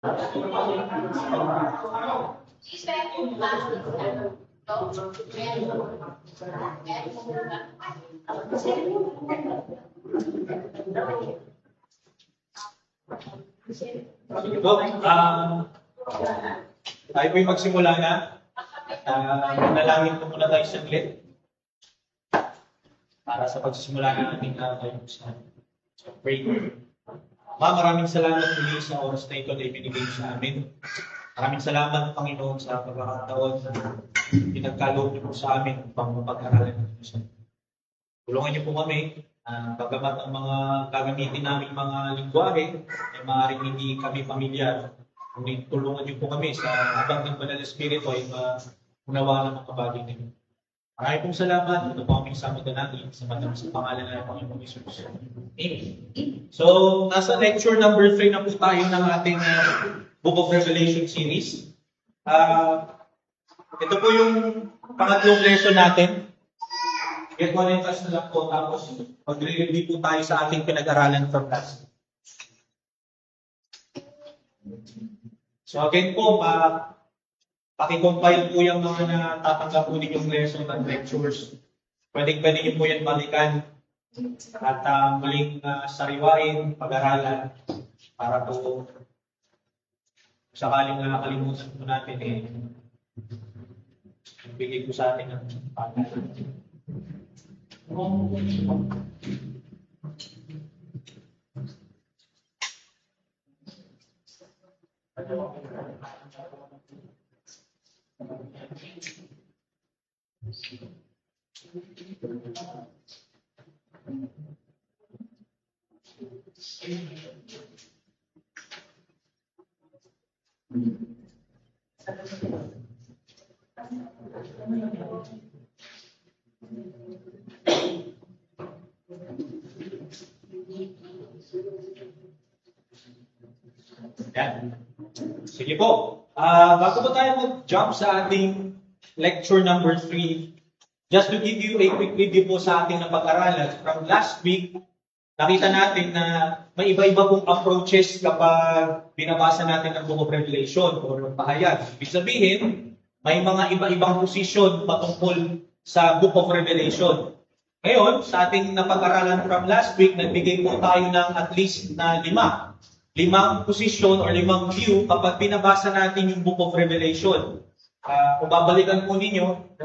Po, tayo po'y magsimula na. Manalangin po muna tayo saglit para sa pagsisimula ng ating sa prayer. Maraming salamat muli sa oras na ito na ibinigay sa amin. Maraming salamat, Panginoon, sa pagkakataon na pinagkaloob niyo po sa amin upang mapag-aralan ng Diyos. Tulungan niyo po kami, bagamat ang mga gagamitin namin mga lingwahe ay maaaring hindi kami pamilyar. Ngunit tulungan niyo po kami sa habang ng Banal na Espiritu ay maunawaan ang mga bagay ninyo. Maraming pong salamat. Ito po aming samutan natin sa pangalan ng Panginoong Hesus. Amen. So, nasa lecture number 3 na po tayo ng ating Book of Revelation series. Ito po yung pangatlong lesson natin. Get one and touch na lang po. Tapos, mag-review po tayo sa ating pinag-aralan from last. So, again po, paki-compile po yung mga natatanggap po ninyong lesson at lectures. Pwede nyo po yan balikan at muling sariwain, pag-aralan para po sakaling nakakalimutan po natin bigay po sa atin ng pag-aralan. Yan. Sige po. Bago po tayo mag-jump sa ating lecture number 3, just to give you a quick review po sa ating napag-aralan. From last week, nakita natin na may iba-iba pong approaches kapag binabasa natin ang Book of Revelation o pahayag. Ibig sabihin, may mga iba-ibang posisyon patungkol sa Book of Revelation. Ngayon, sa ating napag-aralan from last week, nagbigay po tayo ng at least na limang posisyon or limang view kapag binabasa natin yung Book of Revelation. Kung babalikan po ninyo,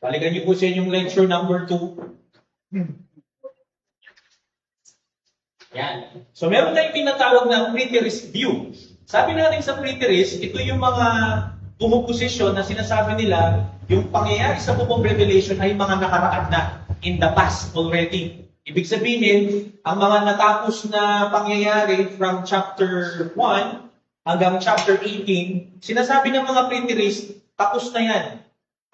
balikan niyo po sa inyong lecture number 2. Yan. So meron tayong tinatawag na preterist view. Sabi natin sa preterist, ito yung mga pumuposisyon na sinasabi nila yung pangyayari sa Book of Revelation ay mga nakaraan na, in the past already. Ibig sabihin, ang mga natapos na pangyayari from chapter 1 hanggang chapter 18, sinasabi ng mga preterist, tapos na yan.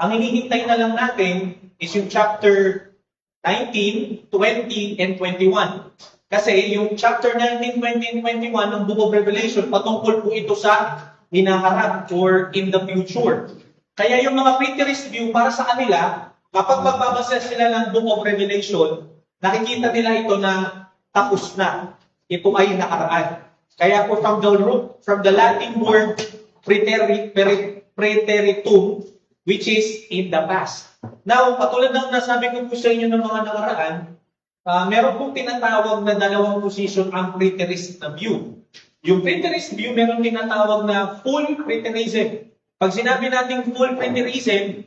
Ang hinihintay na lang natin is yung chapter 19, 20, and 21. Kasi yung chapter 19, 20, and 21 ng Book of Revelation, patungkol po ito sa hinaharap or in the future. Kaya yung mga preterist view, para sa kanila, kapag magbabasa sila ng Book of Revelation, nakikita nila ito na tapos na. Ito ay nakaraan. Kaya po from the Latin word preteritum, which is in the past. Now, patulad ng nasabi ko po sa inyo ng mga nakaraan, meron pong tinatawag na dalawang position ang preterist na view. Yung preterist view, meron tinatawag na full preterism. Pag sinabi natin full preterism,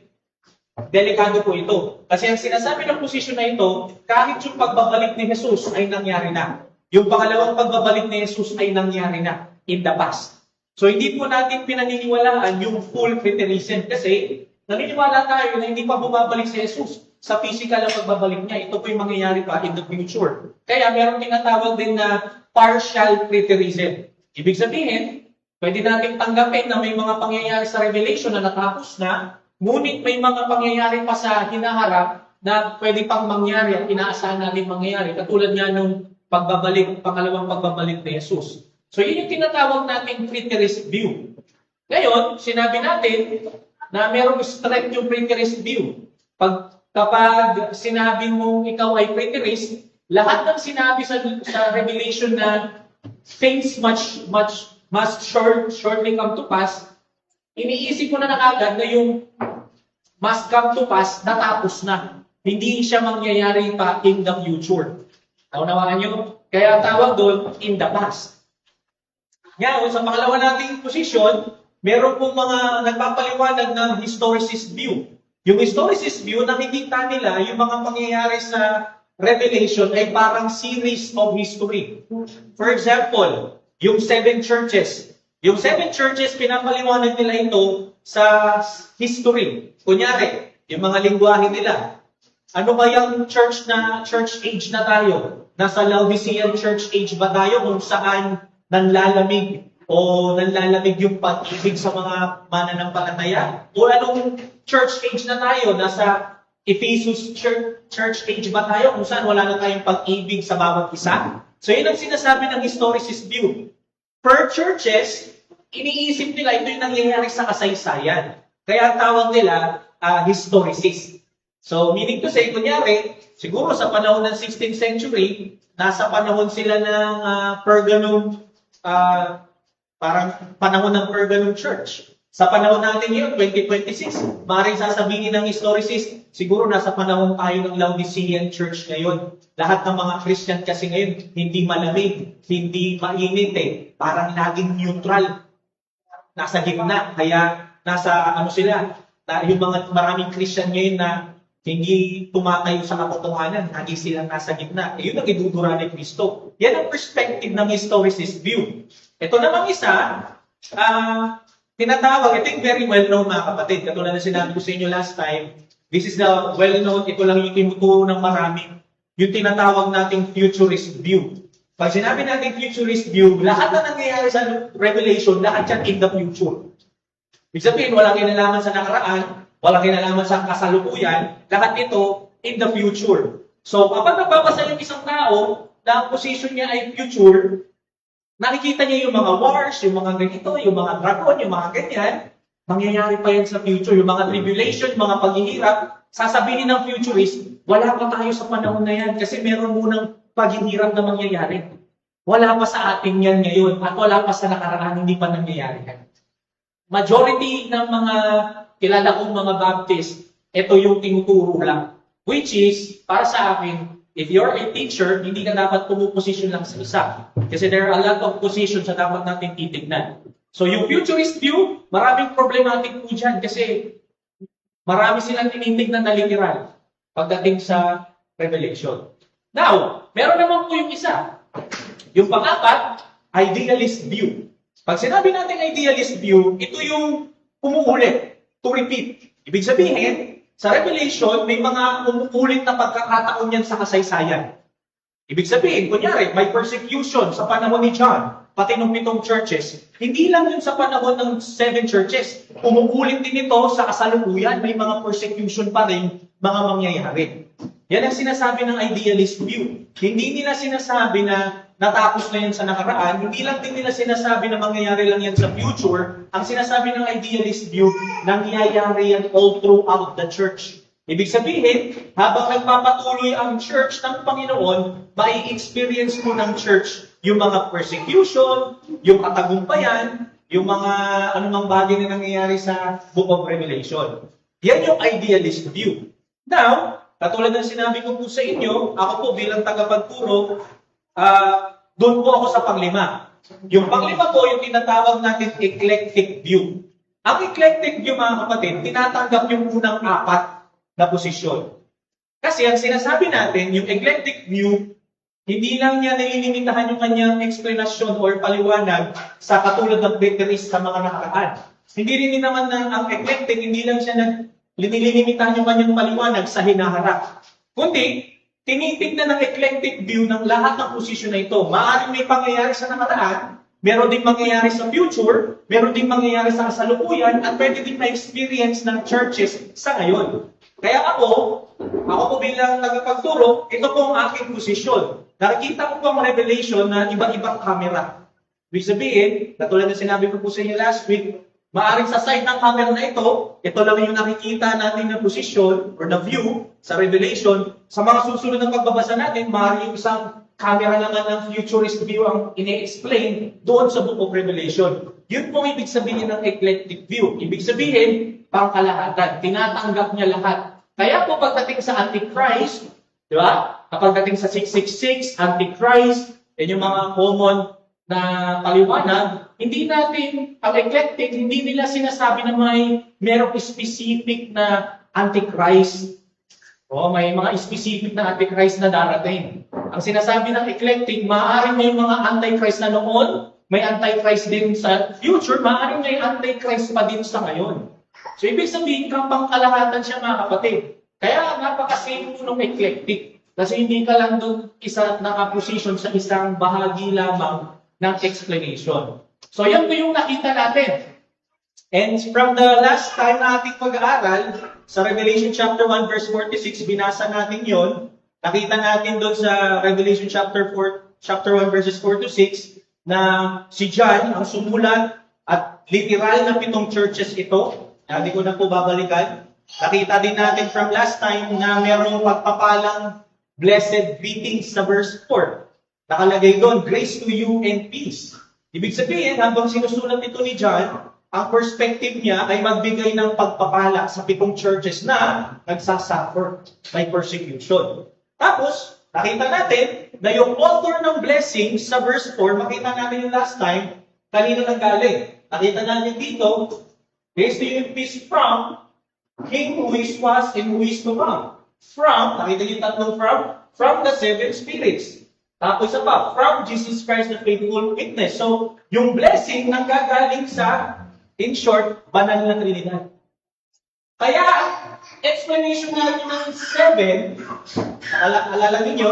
delikado po ito. Kasi ang sinasabi ng posisyon na ito, kahit yung pagbabalik ni Jesus ay nangyari na. Yung pangalawang pagbabalik ni Jesus ay nangyari na in the past. So hindi po natin pinaniniwalaan yung full preterism kasi naniniwala tayo na hindi pa bumabalik si Jesus sa physical na pagbabalik niya. Ito po yung mangyayari pa in the future. Kaya meron tinatawag din na partial preterism. Ibig sabihin, pwede natin tanggapin na may mga pangyayari sa Revelation na natapos na, ngunit may mga pangyayari pa sa hinaharap na pwede pang mangyari at inaasahan natin mangyayari. Katulad nga nung pangalawang pagbabalik ni Jesus. So yun yung tinatawag nating preterist view. Ngayon, sinabi natin na merong strict yung preterist view. Kapag sinabi mong ikaw ay preterist, lahat ng sinabi sa Revelation na things must shortly come to pass, iniisip ko na agad na yung must come to pass, natapos na. Hindi siya mangyayari pa in the future. Naunawaan nyo? Kaya tawag doon, in the past. Ngayon, sa pangalawa nating posisyon, meron pong mga nagpapaliwanag ng historicist view. Yung historicist view, nakikita nila yung mga pangyayari sa Revelation ay parang series of history. For example, yung 7 churches. Yung 7 churches, pinapaliwanag nila ito sa history. Kunyari, yung mga lingwahe nila. Ano kayang church age na tayo? Nasa Laodicean church age ba tayo kung saan nanlalamig yung pag-ibig sa mga mananampalataya? O anong church age na tayo? Nasa Ephesus church age ba tayo kung saan wala na tayong pag-ibig sa bawat isa? So yun ang sinasabi ng historicist view. Per churches, iniisip nila ito yung nangyayari sa kasaysayan. Kaya ang tawag nila historicist. So meaning to say, kunyari, siguro sa panahon ng 16th century, nasa panahon sila ng Pergamum, parang panahon ng Pergamum Church. Sa panahon natin ngayon, 2026, maaaring sasabihin ng historicist, siguro nasa panahon tayo ng Laodicean Church ngayon. Lahat ng mga Christian kasi ngayon, hindi malamig, hindi mainit parang laging neutral. Nasa gitna, kaya nasa yung mga maraming Christian ngayon na hindi tumatayo sa katotohanan, lagi silang nasa gitna. Yun ang idudura ni Kristo. Yan ang perspective ng historicist view. Ito namang isa, tinatawag, ito yung very well-known mga kapatid. Katulad na sinabi ko sa inyo last time, this is the well-known, ito lang yung tinuturo ng marami, yung tinatawag nating futurist view. Pag sinabi natin futurist view, lahat na nangyayari sa Revelation, lahat yan in the future. Ibig sabihin, walang kinalaman sa nakaraan, walang kinalaman sa kasalukuyan, lahat ito in the future. So, kapag nagbabasa yung isang tao na ang position niya ay future, nakikita niya yung mga wars, yung mga ganito, yung mga dragon, yung mga ganyan, mangyayari pa yan sa future. Yung mga tribulation, yung mga paghihirap, sasabihin ng futurist, wala pa tayo sa panahon na yan kasi meron munang paghihirap na mangyayari. Wala pa sa atin yan ngayon at wala pa sa nakaraan, hindi pa nangyayari yan. Majority ng mga kilala kong mga Baptist, ito yung tinuturo lang. Which is, para sa akin, if you're a teacher, hindi ka dapat pumuposisyon lang sa isa. Kasi there are a lot of positions na dapat natin titignan. So yung futurist view, maraming problematic po dyan kasi marami silang tinitignan na literal pagdating sa Revelation. Now, meron naman po yung isa. Yung pang-apat, idealist view. Pag sinabi natin idealist view, ito yung umuulit, to repeat. Ibig sabihin, sa Revelation, may mga umuulit na pagkakataon yan sa kasaysayan. Ibig sabihin, kunyari, may persecution sa panahon ni John, pati ng 7 churches. Hindi lang yun sa panahon ng 7 churches. Umuulit din ito sa kasalukuyan, may mga persecution pa rin, mga mangyayari. Yan ang sinasabi ng idealist view. Hindi nila sinasabi na natapos na yan sa nakaraan, hindi lang din nila sinasabi na mangyayari lang yan sa future. Ang sinasabi ng idealist view, nangyayari yan all throughout the church. Ibig sabihin, habang nagpapatuloy ang church ng Panginoon, mai-experience mo ng church yung mga persecution, yung katagumpayan, yung mga anumang bagay na nangyayari sa Book of Revelation. Yan yung idealist view. Now, katulad ng sinabi ko po sa inyo, ako po bilang tagapagturo, doon po ako sa panglima. Yung panglima po, yung tinatawag natin eclectic view. Ang eclectic view, mga kapatid, tinatanggap yung unang 4 na posisyon. Kasi ang sinasabi natin, yung eclectic view, hindi lang niya nililimitahan yung kanyang explanation or paliwanag sa katulad ng preterist sa mga nakaraan. Hindi rin naman na ang eclectic, hindi lang siya nililimitahan yung kanyang paliwanag sa hinaharap. Kundi, tinitignan ng eclectic view ng lahat ng posisyon na ito. Maaaring may pangyayari sa nakaraan, meron din mangyayari sa future, meron din mangyayari sa kasalukuyan, at pwede din ma-experience ng churches sa ngayon. Kaya ako po bilang tagapagturo, ito po ang aking posisyon. Nakikita ko po ang Revelation na iba-ibang camera. Ibig sabihin, katulad na sinabi ko po sa inyo last week, maaaring sa side ng camera na ito lang yung nakikita natin na posisyon or na view sa Revelation. Sa mga susunod na pagbabasa natin, maaaring yung isang camera naman ng futurist view ang ine-explain doon sa Book of Revelation. Yun po ibig sabihin ng eclectic view. Ibig sabihin, pangkalahatan. Tinatanggap niya lahat. Kaya po pagdating sa Antichrist, di ba? Kapag dating sa 666, Antichrist, yan yung mga common na paliwanag, hindi natin, ang eclectic, hindi nila sinasabi na merong specific na Antichrist. O, may mga specific na Antichrist na darating. Ang sinasabi ng eclectic, maaaring may mga Antichrist na noon, may Antichrist din sa future, maaaring may Antichrist pa din sa ngayon. So, ibig sabihin, pangkalahatan siya mga kapatid. Kaya napaka-same po ng eclectic. Kasi hindi ka lang doon nakaposition sa isang bahagi lamang ng explanation. So, yan po yung nakita natin. And from the last time na ating pag-aaral, sa Revelation chapter 1 verse 46, binasa natin yon. Nakita natin doon sa Revelation chapter 1 verses 4 to 6, na si John ang sumulat at literal na 7 churches ito. Hindi ko na po babalikan. Nakita din natin from last time na merong pagpapalang blessed greetings sa verse 4. Nakalagay doon, grace to you and peace. Ibig sabihin, habang sinusulat ito ni John, ang perspective niya ay magbigay ng pagpapala sa 7 churches na nagsasuffer by persecution. Tapos, nakita natin na yung author ng blessing sa verse 4, makita natin yung last time, kanina nanggaling. Nakita natin dito, grace to you and peace from Him who is, was, and who is to come. From, nakita niyo yung tatlong from the 7 spirits. Tapos isa pa, from Jesus Christ the faithful witness. So, yung blessing nanggagaling sa, in short, banal na Trinidad. Kaya, explanation natin ng 7, alala ninyo,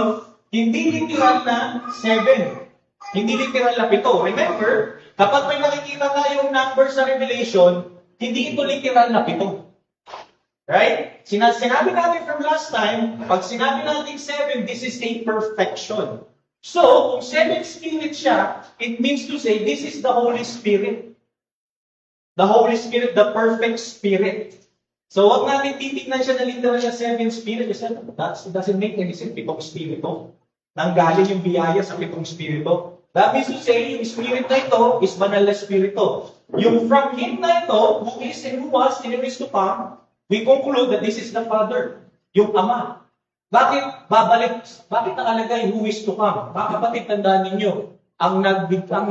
hindi literal na 7. Hindi literal na 7. Remember, kapag may nakikita tayong number sa Revelation, hindi ito literal na 7. Right? Sinabi natin from last time, pag sinabi natin 7, this is a perfection. So, kung 7 Spirit siya, it means to say, this is the Holy Spirit. The Holy Spirit, the perfect Spirit. So, wag natin titignan siya na literal siya 7 Spirit. That doesn't make any sense. 7 Spirito. Nanggaling yung biyaya sa 7 Spirito. That means to say, yung Spirit na ito is banal na Spirito. Yung from Him na ito, who is and who was and who is to come, we conclude that this is the Father, yung Ama. Bakit babalik? Bakit nakalagay who is to come? Mga kapatid, tandaan ninyo, ang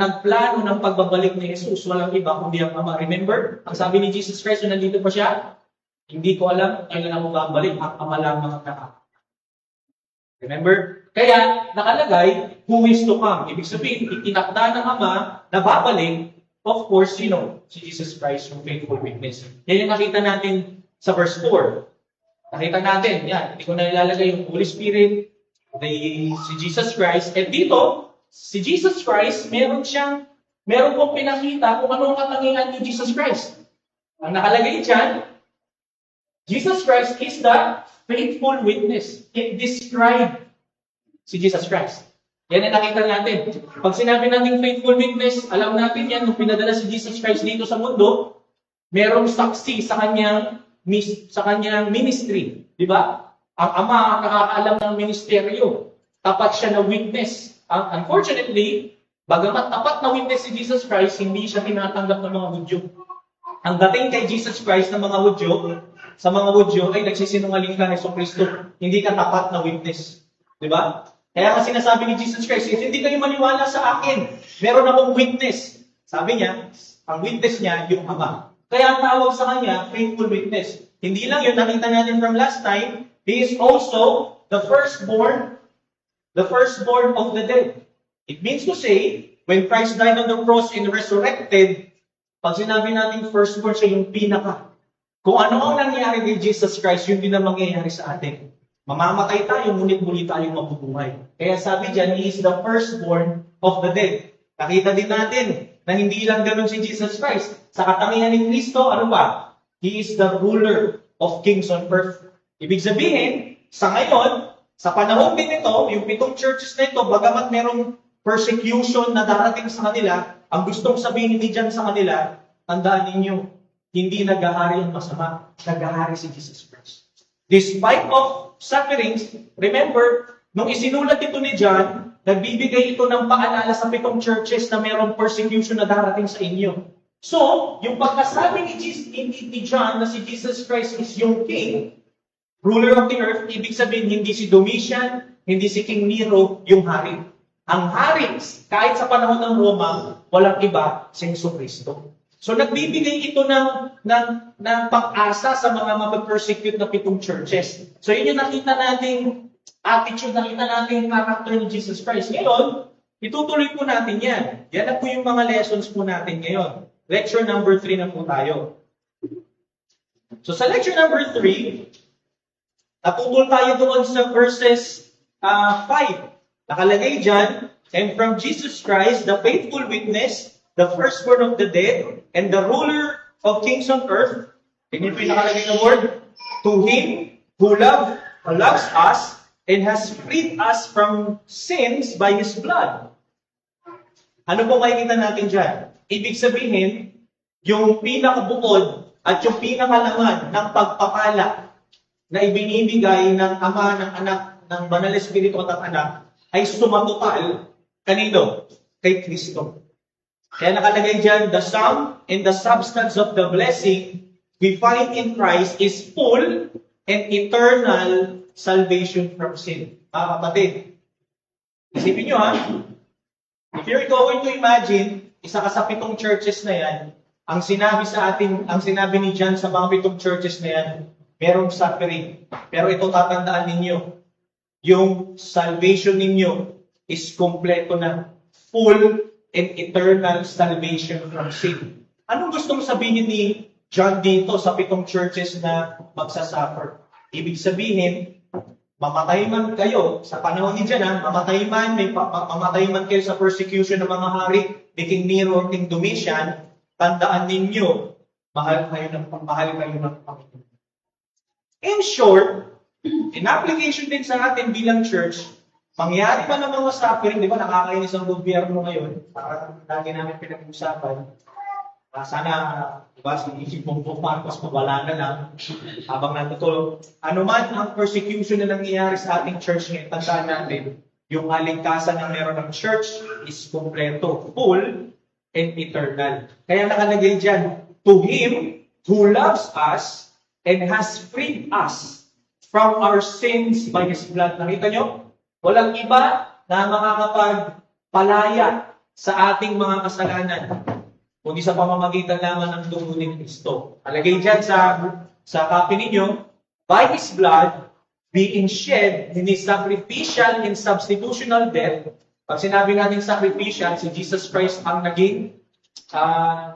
nagplano ng pagbabalik ni Jesus, walang iba kundi ang Ama. Remember, ang sabi ni Jesus Christ, nung nandito pa siya, hindi ko alam kailan ako babalik, ang Ama lang makakakak. Remember? Kaya nakalagay who is to come. Ibig sabihin, itinakda ng Ama na babalik, of course, si Jesus Christ, yung faithful witness. Yan yung nakita natin sa verse 4. Nakita natin, yan, hindi ko na ilalagay yung Holy Spirit, si Jesus Christ. At dito, si Jesus Christ, meron pong pinakita kung ano ang katangian ni Jesus Christ. Ang nakalagay dyan, Jesus Christ is the faithful witness. It described si Jesus Christ. Yan ang nakita natin. Pag sinabi natin faithful witness, alam natin yan, nung pinadala si Jesus Christ dito sa mundo, merong saksi sa kanyang ministry. Di ba? Ang Ama ang nakakaalam ng ministeryo. Tapat siya na witness. Unfortunately, bagamat tapat na witness si Jesus Christ, hindi siya tinatanggap ng mga Hudyo. Ang dating kay Jesus Christ ng mga Hudyo, sa mga Hudyo ay nagsisinungaling ka ni Kristo. Hindi ka tapat na witness. Di ba? Kaya kasi sinasabi ni Jesus Christ, hindi kayo maniwala sa akin. Meron akong witness. Sabi niya, ang witness niya, yung Ama. Kaya ang tawag sa kanya, faithful witness. Hindi lang yun, nakita natin from last time, He is also the firstborn of the dead. It means to say, when Christ died on the cross and resurrected, pag sinabi natin firstborn, siya yung pinaka. Kung ano ang nangyari kay Jesus Christ, yun din ang mangyayari sa atin. Mamamatay tayo, ngunit muli tayong mabubuhay. Kaya sabi dyan, He is the firstborn of the dead. Nakita din natin na hindi lang ganun si Jesus Christ. Sa katangian ni Kristo, ano ba? He is the ruler of kings on earth. Ibig sabihin, sa ngayon, sa panahon din ito, yung 7 churches na ito, bagamat merong persecution na darating sa kanila, ang gustong sabihin ni John sa kanila, tandaan ninyo, hindi naghahari ang masama, naghahari si Jesus Christ. Despite of sufferings, remember, nung isinulat ito ni John, nagbibigay ito ng paalala sa 7 churches na mayroong persecution na darating sa inyo. So, yung pagkasabi ni John na si Jesus Christ is yung King, ruler of the earth, ibig sabihin hindi si Domitian, hindi si King Nero, yung hari. Ang hari, kahit sa panahon ng Roma, walang iba, si Jesucristo. So nagbibigay ito ng pag-asa sa mga mapapersecute na 7 churches. So yun yung nakita nating attitude, nakita natin yung character ni Jesus Christ. Ngayon, itutuloy po natin yan. Yan na po yung mga lessons po natin ngayon. Lecture number 3 na po tayo. So sa lecture number 3, natutol tayo doon sa verses 5. Nakalagay dyan, and from Jesus Christ, the faithful witness, the firstborn of the dead, and the ruler of kings on earth. Tingnan po yung nakalagay na word. To Him who loves us and has freed us from sins by His blood. Ano po makikita natin dyan? Ibig sabihin, yung pinakabuod at yung pinakalaman ng pagpapala na ibinibigay ng Ama, ng Anak, ng Banal Espiritu at Anak ay sumatotal kanino? Kay Kristo. Kaya nakalagay dyan, the sum and the substance of the blessing we find in Christ is full and eternal salvation from sin. Mga kapatid, isipin nyo ha, if you're going to imagine, isa ka sa 7 churches na yan, ang sinabi ni John sa mga 7 churches na yan, merong suffering. Pero ito tatandaan ninyo, yung salvation ninyo is kompleto na, full and eternal salvation from sin. Anong gusto mo sabihin ni John dito sa 7 churches na magsasuffer? Ibig sabihin, mamatay man kayo, sa panahon ni John, mamatay man kayo sa persecution ng mga hari, ni King Nero, King Domitian, tandaan ninyo, mahal kayo ng Panginoon. In short, in application din sa atin bilang church, mangyari pa ng mga suffering, di ba, nakakainis ang gobyerno ngayon, parang lagi namin pinag-usapan, sana, di ba, si Bongbong Marcos mawala na lang, habang natutulog. Ano man ang persecution na nangyayari sa ating church ngayon, tandaan natin, yung kaligtasan na meron ng church is kompleto, full, and eternal. Kaya nakalagay dyan, to Him who loves us and has freed us from our sins by His blood. Nakita nyo? Walang iba na makakapagpalaya sa ating mga kasalanan, kundi sa pamamagitan lamang ng dugo ni Kristo. Alagay dyan sa copy ninyo, by His blood, being shed in His sacrificial and substitutional death. Pag sinabi natin sacrificial, si Jesus Christ ang naging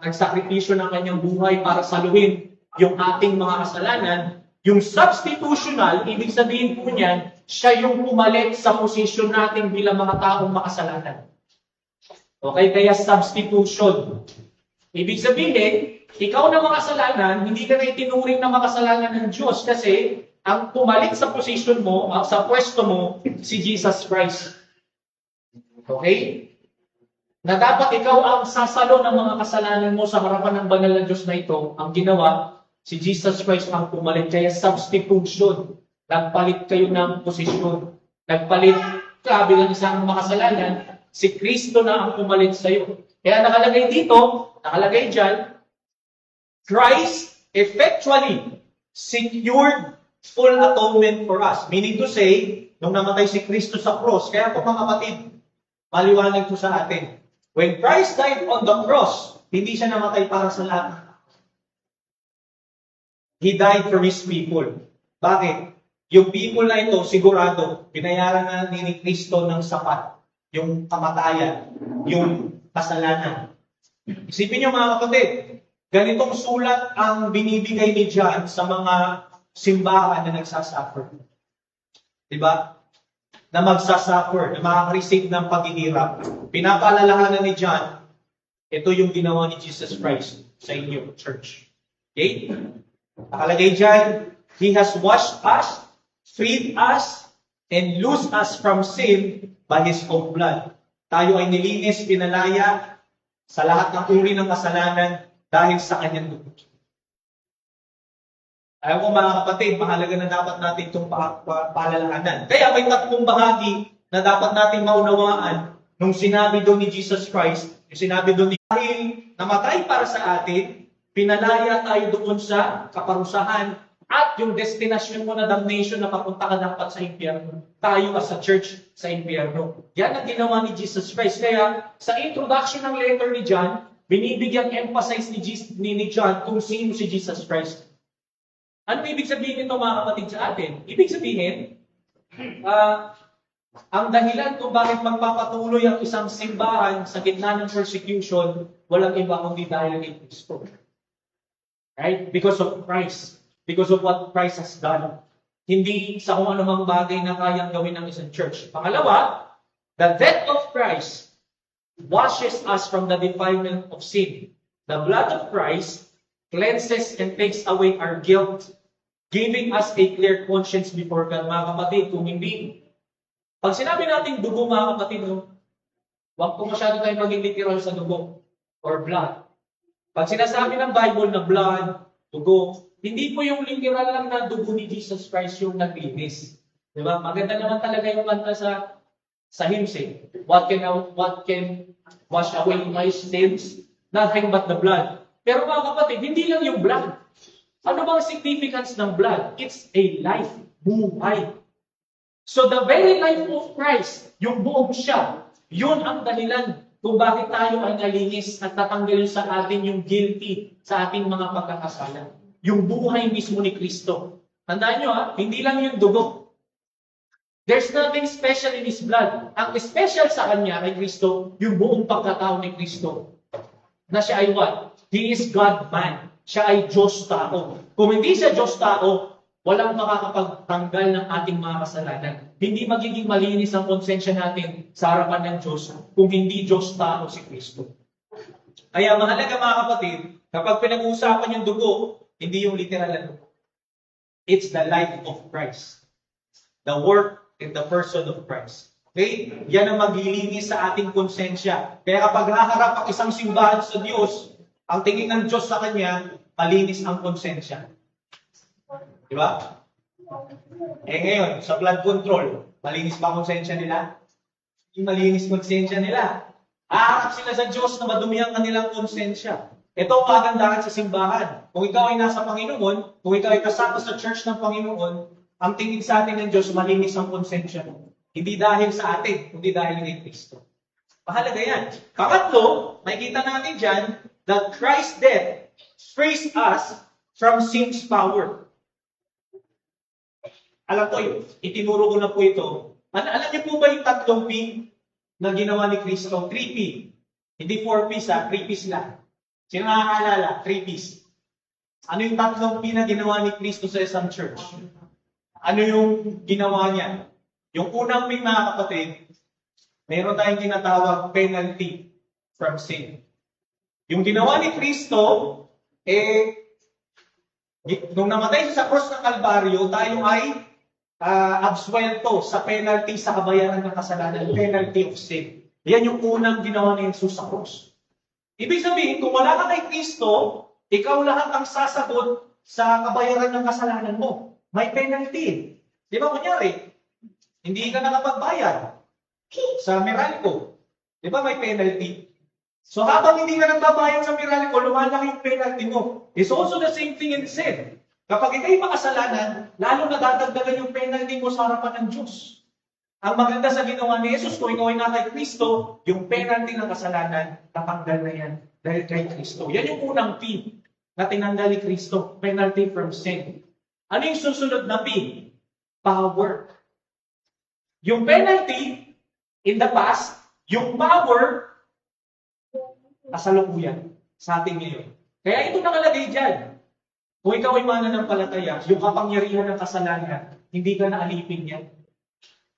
nagsakripisyo ng kanyang buhay para saluhin yung ating mga kasalanan. Yung substitutional, ibig sabihin po niyan, siya yung pumalit sa posisyon natin bilang mga taong makasalanan. Okay, kaya substitution. Ibig sabihin, ikaw na makasalanan, hindi ka na itinuring na makasalanan ng Diyos kasi ang pumalit sa posisyon mo, sa pwesto mo, si Jesus Christ. Okay? Na dapat ikaw ang sasalo ng mga kasalanan mo sa harapan ng banal na Diyos na ito, ang ginawa, si Jesus Christ ang pumalit. Kaya substitution. Nagpalit kayo ng posisyon. Nagpalit ka bilang isang makasalanan, si Kristo na ang pumalit sa iyo. Kaya nakalagay dito, nakalagay dyan, Christ effectually secured full atonement for us. Meaning to say, nung namatay si Kristo sa cross, kaya po mga kapatid, maliwanag po sa atin. When Christ died on the cross, hindi siya namatay para sa lahat. He died for His people. Bakit? Yung people na ito, sigurado, binayaran na ni Kristo ng sapat. Yung kamatayan, yung kasalanan. Isipin niyo mga kapatid, ganitong sulat ang binibigay ni John sa mga simbahan na nagsasuffer. Diba? Na magsasuffer, na makaka-receive ng paghihirap. Pinapaalalahanan ni John, ito yung ginawa ni Jesus Christ sa inyo, church. Okay? Nakalagay dyan, He has washed us, freed us, and loosed us from sin by His own blood. Tayo ay nilinis, pinalaya sa lahat ng uri ng kasalanan dahil sa Kanyang dugo. Ayaw ko mga kapatid, mahalaga na dapat natin itong paalalahanan. Kaya may 3 bahagi na dapat nating maunawaan nung sinabi doon ni Jesus Christ, yung sinabi doon ni dahil namatay para sa atin, pinalaya tayo doon sa kaparusahan at yung destination mo na damnation na papunta ka dapat sa impyerno. Tayo as a church sa impyerno. Yan ang ginawa ni Jesus Christ. Kaya sa introduction ng letter ni John, binibigyan emphasize ni John kung sino si Jesus Christ. Ano ibig sabihin nito mga kapatid sa atin? Ibig sabihin, ang dahilan kung bakit magpapatuloy ang isang simbahan sa gitna ng persecution, walang iba kundi dahil kay Kristo. Right? Because of Christ. Because of what Christ has done. Hindi sa kung anumang bagay na kayang gawin ng isang church. Pangalawa, the death of Christ washes us from the defilement of sin. The blood of Christ cleanses and takes away our guilt, giving us a clear conscience before God. Mga kapatid, kung hindi, pag sinabi natin dugo, mga kapatid, huwag po masyado tayo maging literal sa dugo or blood. Pag sinasabi ng Bible na blood, dugo, hindi po yung literal lang na dugo ni Jesus Christ yung naglinis. Diba? Maganda naman talaga yung kanta sa hymns eh. What can wash away my sins? Nothing but the blood. Pero mga kapatid, hindi lang yung blood. Ano bang significance ng blood? It's a life, buhay. So the very life of Christ, yung buong siya, yun ang dahilan kung bakit tayo ay nalinis at tatanggalin sa atin yung guilty sa ating mga pagkakasala. Yung buhay mismo ni Kristo. Tandaan nyo hindi lang yung dugo. There's nothing special in His blood. Ang special sa Kanya, kay Kristo, yung buong pagkatao ni Kristo. Na siya ay what? He is God-man. Siya ay Diyos tao. Kung hindi siya Diyos tao, walang makakapagtanggal ng ating mga kasalanan. Hindi magiging malinis ang konsensya natin sa harapan ng Diyos kung hindi Diyos tao si Kristo. Kaya mahalaga mga kapatid, kapag pinag-uusapan yung dugo, hindi yung literal na dugo. It's the life of Christ. The work and the person of Christ. Okay? Yan ang maglilinis sa ating konsensya. Kaya kapag haharap ang isang simbahan sa Diyos, ang tingin ng Diyos sa Kanya, malinis ang konsensya. Di ba? Ngayon, sa blood control, malinis ba ang konsensya nila? Hindi malinis konsensya nila. Haharap sila sa Diyos na madumi ang kanilang konsensya. Ito ang kagandahan sa simbahan. Kung ikaw ay nasa Panginoon, kung ikaw ay kasama sa church ng Panginoon, ang tingin sa atin ng Diyos, malinis ang konsensya mo. Hindi dahil sa atin, kundi dahil kay Kristo. Mahalaga yan. Pangatlo, makikita natin dyan, that Christ's death frees us from sin's power. Alam ko yun, itinuro ko na po ito. Alam niyo po ba yung tatlong P na ginawa ni Kristo? 3P. Hindi 4Ps 3Ps lang. Sino nakakaalala? 3Ps. Ano yung tatlong P na ginawa ni Kristo sa isang church? Ano yung ginawa niya? Yung unang P, mga kapatid, meron tayong tinatawag penalty from sin. Yung ginawa ni Kristo, nung namatay siya sa cross ng Kalbaryo, tayo ay absuelto sa penalty sa kabayaran ng kasalanan, penalty of sin. Yan yung unang ginawa ni Jesus sa cross. Ibig sabihin, kung wala ka kay Kristo, ikaw lahat ang sasagot sa kabayaran ng kasalanan mo. May penalty. Di ba, kunyari, hindi ka nakapagbayad sa Meralco. Di ba, may penalty? So, habang hindi ka nagbabayad sa Meralco, lumalaki yung penalty mo. It's also the same thing in sin. Kapag ikaw'y makasalanan, lalo na dadagdagan yung penalty mo sa harapan ng Diyos. Ang maganda sa ginawa ni Jesus, kung ikaw ay na kay Kristo, yung penalty ng kasalanan, natanggal na yan dahil kay Kristo. Yan yung unang P na tinanggal ni Kristo, penalty from sin. Ano yung susunod na P? Power. Yung penalty, in the past, yung power, kasalukuyan sa ating ngayon. Kaya ito nakalagay dyan. Kung ikaw ay mananampalataya, yung kapangyarihan ng kasalanan, hindi ka naalipin yan.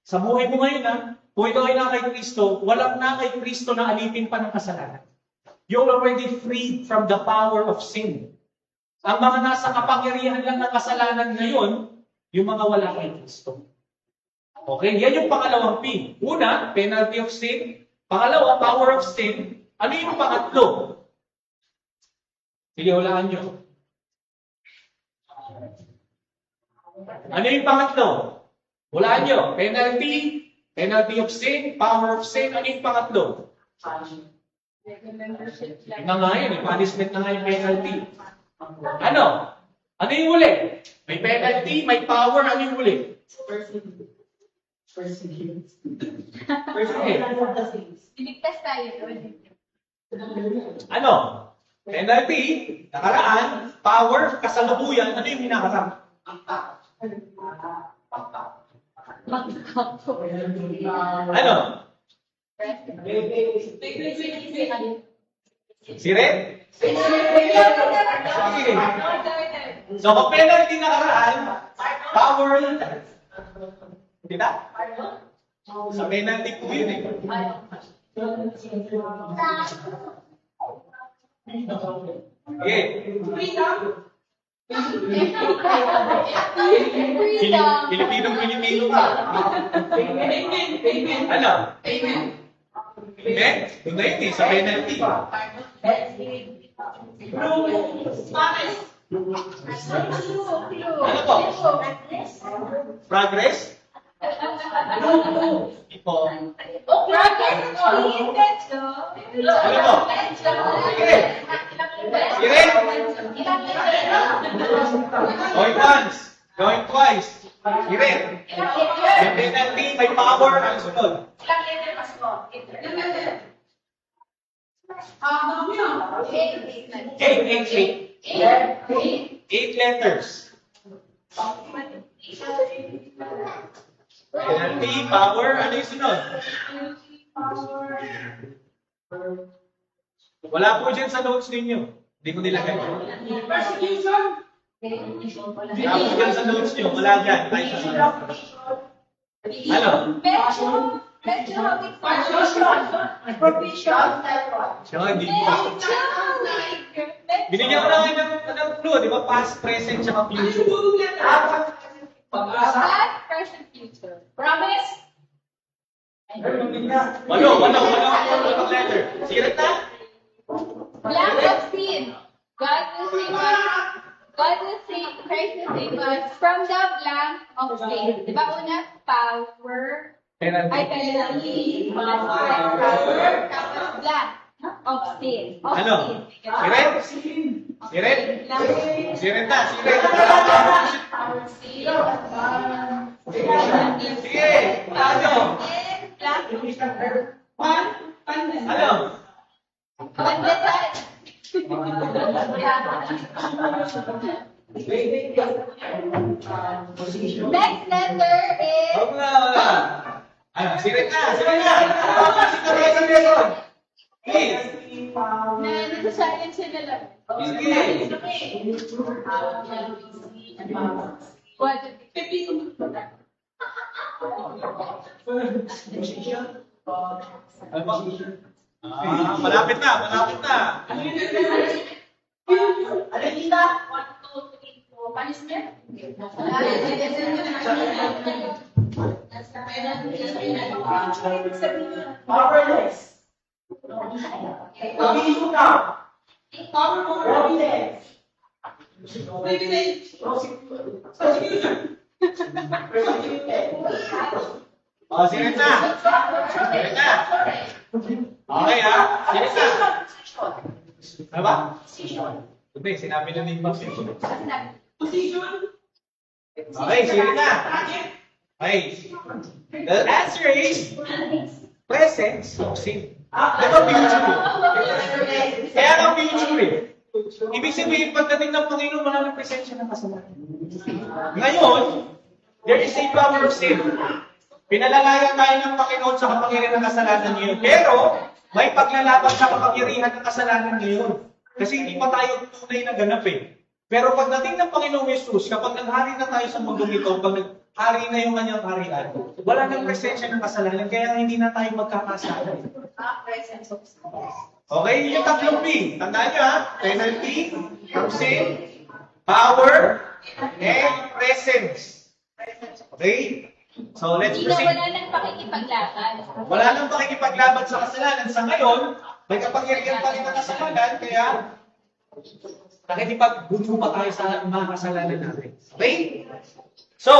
Sa buhay mo ngayon, kung ikaw ay na kay Kristo, walang na kay Kristo na alipin pa ng kasalanan. You're already freed from the power of sin. Ang mga nasa kapangyarihan lang ng kasalanan ngayon, yung mga wala kay Kristo. Okay, yan yung pangalawang P. Una, penalty of sin. Pangalawa, power of sin. Ano yung pangatlo? Sige, hulaan nyo. Ano yung pangatlo? Hulaan nyo. Penalty Penalty of sin, power of sin, ano yung pangatlo? Yun na nga yun, punishment na nga yung penalty. Ano? Ano yung huli? May penalty, may power, ano yung huli? Iligtas tayo doon. Ano? Penalty, nakaraan, power, kasalukuyan, ano yung hinaharap? Ano? Si Red? So, kung penalty nakaraan, power, di ba? Sa penalty po yun eh. Okay. Pilipinong-Pilipino ka. Ano? Amen? Doon na yun eh, sa penalty. Ano po? Progress? Ito. Ano to? Sige. Sige. Going once. Going twice. Sige. May penalty, may power, ang sunod. Eight letters. Penalty, power, ano yung sunod? Wala po dyan sa notes ninyo. Hindi ko nilagay. Wala po dyan sa notes nyo. Wala dyan. Kahit sa sunod. Ano? Siya nga, hindi po. Binigyan ko na kayo ng clue, di ba? Past, present, tsaka future. Past, present, future. Promise? Walang letter. Sige na? Blank of sin. God will save us. God will save, Christ will save us from the blank of sin. Di ba una? Power. Ay, penalty. Power. Tapos blank of sin. Of Ano? sin. Siret? Siret na. Sige. Ano? Ano? Pandesal. Next letter is Wala. Ano? Siret na. Please. na nasa-silence na lang. What? Ano ba? Malapit na. Powerless. Oh, siret na. Okay ha? Siret na. Ano ba? Hindi, sinabi na ni Max. Okay, siret na. Okay. The answer is presence of sin. Diba future eh? Kaya ang future eh. Ibig sabihin, pagdating ng Panginoon, wala ng presensya ng kasalanan. Ngayon, there is a power of sin. Pinalalayan tayo ng Panginoon sa kapangyarihan ng kasalanan ngayon. Pero, may paglalaban sa kapangyarihan ng kasalanan ngayon. Kasi hindi pa tayo tunay na ganap eh. Pero pagdating ng Panginoong Yesus, kapag naghari na tayo sa mundong ito, pag naghari na yung kanyang harian, wala nang presensya ng kasalanan, kaya hindi na tayo magkakasala. Okay, yung tatlong P. Tandaan nyo ha? Penalty, sin, power, and presence. Okay? So, let's Hindi na proceed. wala nang pakikipaglaban. Wala nang pakikipaglaban sa kasalanan. Sa ngayon, may kapangyarihan pa rin ang kasalanan, kaya nakikipagbuno pa tayo sa mga kasalanan natin. Okay? So,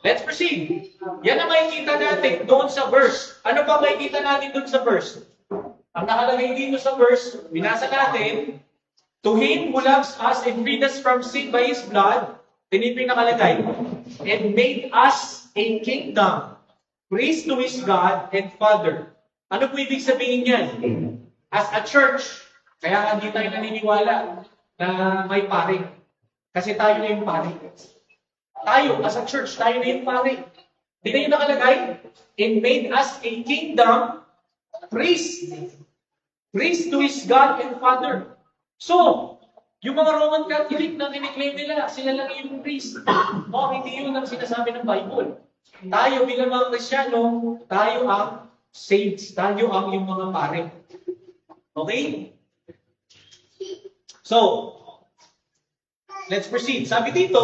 let's proceed. Yan ang makikita natin doon sa verse. Ano pa makikita natin doon sa verse? Ang nakalagay dito sa verse, binasa natin, to Him who loves us and freed us from sin by His blood, tinipin nakalagay, and made us a kingdom, praise to His God and Father. Ano po ibig sabihin yan? As a church, kaya hindi tayo naniniwala na may pare. Kasi tayo na yung pare. Tayo, as a church, tayo na yung pare. Di na yung nakalagay? And made us a kingdom, praise to His God and Father. So, yung mga Roman Catholic na kiniklaim nila, sila lang yung priest. O, hindi yun ang sinasabi ng Bible. Tayo bilang mga Kristyano, tayo ang saints. Tayo ang yung mga pare. Okay? So, let's proceed. Sabi dito,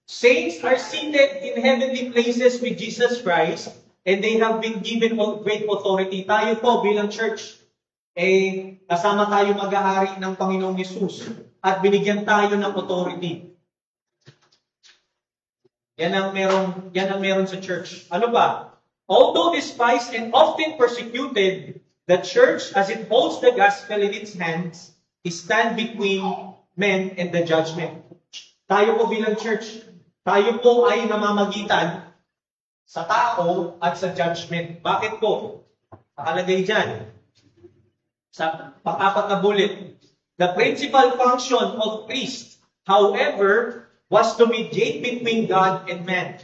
saints are seated in heavenly places with Jesus Christ, and they have been given great authority. Tayo po bilang church, kasama tayo mag-aari ng Panginoong Yesus at binigyan tayo ng authority. Yan ang meron sa church. Ano ba? Although despised and often persecuted, the church, as it holds the gospel in its hands, is stand between men and the judgment. Tayo po bilang church, tayo po ay namamagitan sa tao at sa judgment. Bakit po? Nakalagay dyan. Sa pang-apat na bullet. The principal function of priest, however, was to mediate between God and man.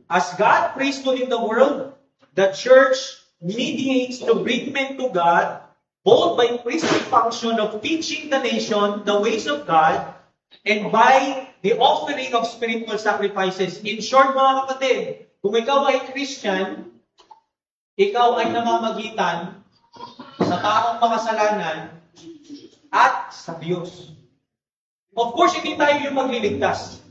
As God priesthood in the world, the church mediates to bring men to God, both by priestly function of teaching the nation the ways of God, and by the offering of spiritual sacrifices. In short, mga kapatid, kung ikaw ay Christian, ikaw ay namamagitan sa taong makasalanan at sa Diyos. Of course, hindi tayo yung magliligtas.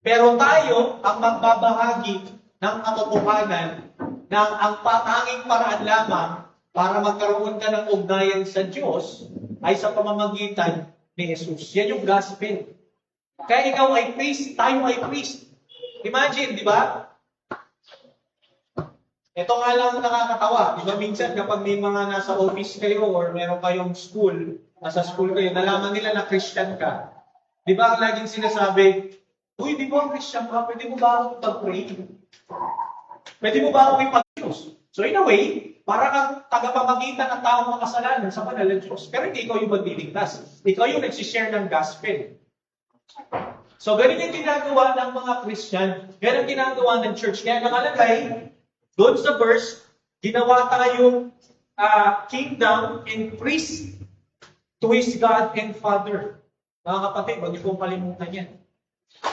Pero tayo ang magbabahagi ng katotohanan ng ang patanging paraan lamang para magkaroon ka ng ugnayan sa Diyos ay sa pamamagitan ni Jesus. Yan yung gospel. Kaya ikaw ay priest, tayo ay priest. Imagine, di ba? Ito nga lang nakakatawa. Di ba minsan kapag may mga nasa office kayo or meron kayong school, nasa school kayo, nalaman nila na Christian ka. Di ba ang laging sinasabi, uy, di ba ang Christian ka? Pwede mo ba akong pag-pray? Pwede mo ba akong ipag-Diyos? So in a way, para kang tagapamagitan ng taong makasalanan sa banal ng Diyos. Pero hindi ikaw yung magliligtas. Ikaw yung nagsishare ng gospel. So ganun yung ginagawa ng mga Christian. Ganun ang ginagawa ng church. Kaya nakalagay, doon sa verse, ginawa tayong kingdom and priest to His God and Father. Mga kapatid, huwag niyo pong kalimutan yan.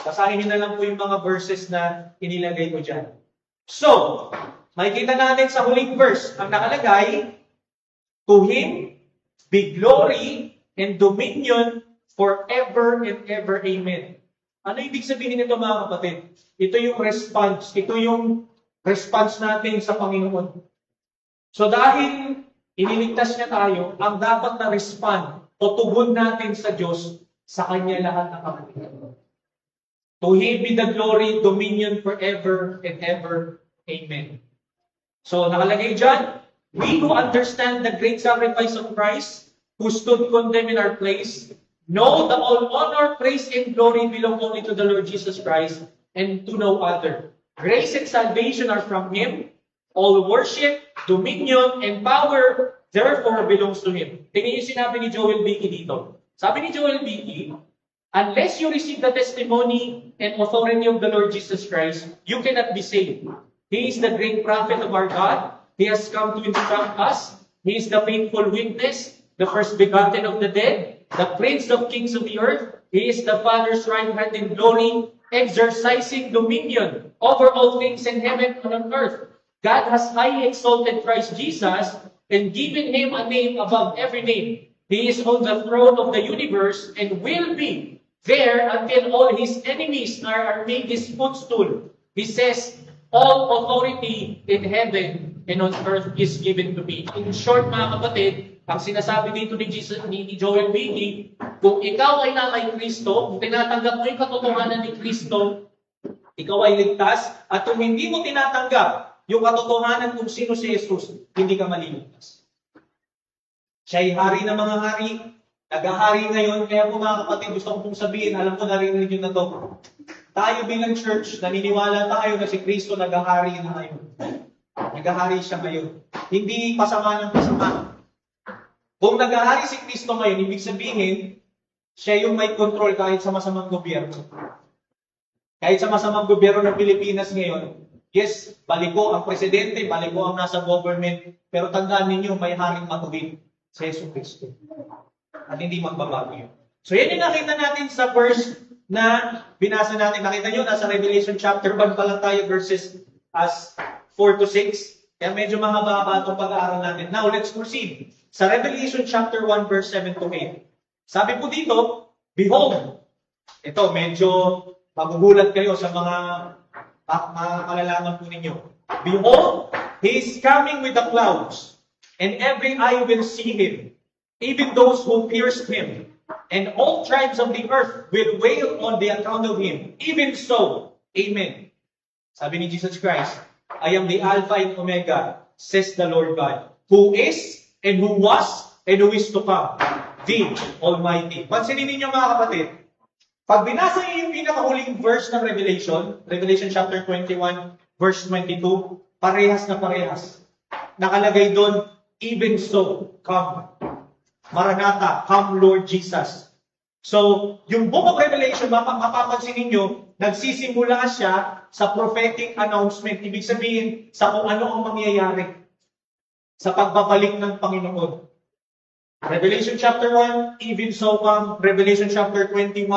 Basahin niyo na lang po yung mga verses na inilagay ko dyan. So, makikita natin sa huling verse, ang nakalagay, to Him be glory and dominion forever and ever. Amen. Ano ibig sabihin nito mga kapatid? Ito yung response. Ito yung response natin sa Panginoon. So dahil iniligtas niya tayo, ang dapat na respond o tugon natin sa Diyos sa Kanya lahat ng kapatiran. To Him be the glory, dominion forever and ever. Amen. So nakalagay dyan, we who understand the great sacrifice of Christ, who stood condemned in our place, know that all honor, praise, and glory belong only to the Lord Jesus Christ and to no other. Grace and salvation are from Him. All worship, dominion, and power therefore belongs to Him. Tingnan yung sinabi ni Joel Bicky dito. Sabi ni Joel Bicky, unless you receive the testimony and authority of the Lord Jesus Christ, you cannot be saved. He is the great prophet of our God. He has come to instruct us. He is the faithful witness, the first begotten of the dead, the prince of kings of the earth. He is the Father's right hand in glory, exercising dominion over all things in heaven and on earth. God has highly exalted Christ Jesus and given Him a name above every name. He is on the throne of the universe and will be there until all His enemies are made His footstool. He says, all authority in heaven and on earth is given to me. In short, mga kapatid, ang sinasabi dito ni Joel Bicky, kung ikaw ay na kay Kristo, kung tinatanggap mo yung katotohanan ni Kristo, Ikaw ay ligtas at kung hindi mo tinatanggap yung katotohanan kung sino si Jesus, hindi ka maliligtas. Siya ay hari ng mga hari, nag-ahari ngayon, kaya po mga kapatid, gusto ko pong sabihin, alam ko narinig nyo na to. Tayo bilang church, naniniwala tayo na si Kristo nag-ahari na ngayon. Nag-ahari siya ngayon. Hindi pasama ng pasama. Kung nag-ahari si Kristo ngayon, ibig sabihin, siya yung may control kahit sa masamang gobyerno. Kahit sa masamang gobyerno ng Pilipinas ngayon, yes, baliko ang presidente, baliko ang nasa government, pero tandaan ninyo, may haring matuwid si Jesus Kristo. At hindi magbabago yun. So yan yung nakita natin sa verse na binasa natin. Nakita nyo, nasa Revelation chapter 1 pa lang tayo, verses as 4 to 6. Kaya medyo mahaba-haba itong pag-aaral natin. Now, let's proceed. Sa Revelation chapter 1, verse 7 to 8. Sabi po dito, behold, ito, medyo magugulat kayo sa mga malalaman po ninyo. Behold, He is coming with the clouds, and every eye will see Him, even those who pierced Him, and all tribes of the earth will wail on the account of Him. Even so, Amen. Sabi ni Jesus Christ, I am the Alpha and Omega, says the Lord God, who is, and who was, and who is to come, the Almighty. Pansinin ninyo mga kapatid, pag binasa niyo yung pinakahuling verse ng Revelation chapter 21, verse 22, parehas na parehas. Nakalagay doon, even so, come. Maranatha, come Lord Jesus. So, yung book of Revelation, mapapansin ninyo, nagsisimula siya sa prophetic announcement. Ibig sabihin, sa kung ano ang mangyayari sa pagbabalik ng Panginoon. Revelation chapter 1, even so come. Revelation chapter 21,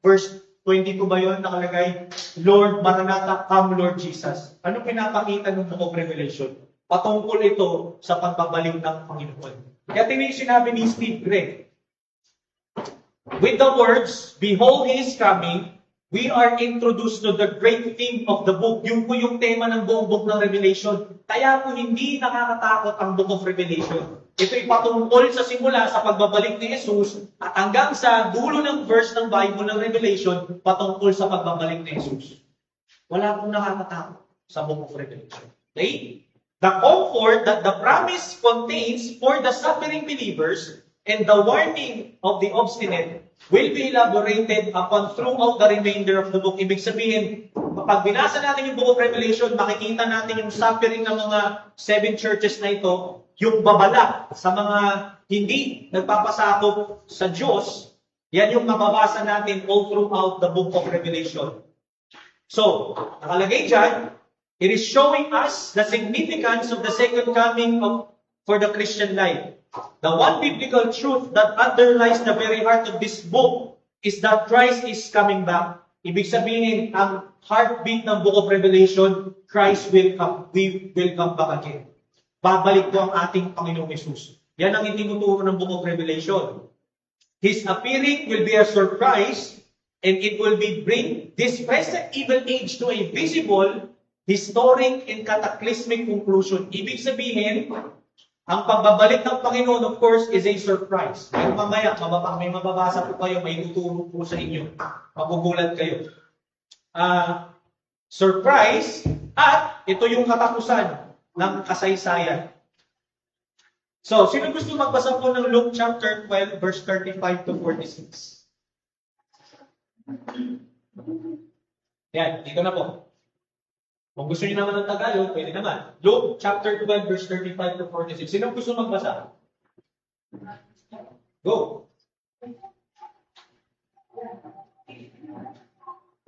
verse 22 ba yun? Nakalagay, Lord, Maranatha, come Lord Jesus. Ano pinapakita ng book of Revelation? Patungkol ito sa pagbabalik ng Panginoon. Kaya tingnan yung sinabi ni Steve Gray. With the words, behold, He is coming, we are introduced to the great theme of the book. Yung po yung tema ng buong book ng Revelation. Kaya po hindi nakakatakot ang book of Revelation. Ito'y patungkol sa simula sa pagbabalik ni Jesus at hanggang sa dulo ng verse ng Bible ng Revelation patungkol sa pagbabalik ni Jesus. Wala pong nakakatakot sa book of Revelation. Okay? The comfort that the promise contains for the suffering believers and the warning of the obstinate will be elaborated upon throughout the remainder of the book. Ibig sabihin, pag binasa natin yung book of Revelation, makikita natin yung suffering ng mga 7 churches na ito, yung babala sa mga hindi nagpapasakop sa Diyos, yan yung mababasa natin all throughout the book of Revelation. So, nakalagay dyan, it is showing us the significance of the second coming for the Christian life. The one biblical truth that underlies the very heart of this book is that Christ is coming back. Ibig sabihin, ang heartbeat ng book of Revelation, Christ will come. We will come back again. Babalik po ang ating Panginoong Jesus. Yan ang itinuturo ng book of Revelation. His appearing will be a surprise and it will be bring this present evil age to a visible, historic, and cataclysmic conclusion. Ibig sabihin, ang pagbabalik ng Panginoon, of course, is a surprise. Pero mamaya, may mababasa po kayo, may tuturo po sa inyo. Magugulat kayo. Surprise, at ito yung katapusan ng kasaysayan. So, sino gusto magbasa po ng Luke chapter 12, verse 35 to 46? Yan, dito na po. Kung gusto niyo naman ng Tagalog, pwede naman. Luke chapter 12, verse 35 to 46. Sino gusto magbasa? Go.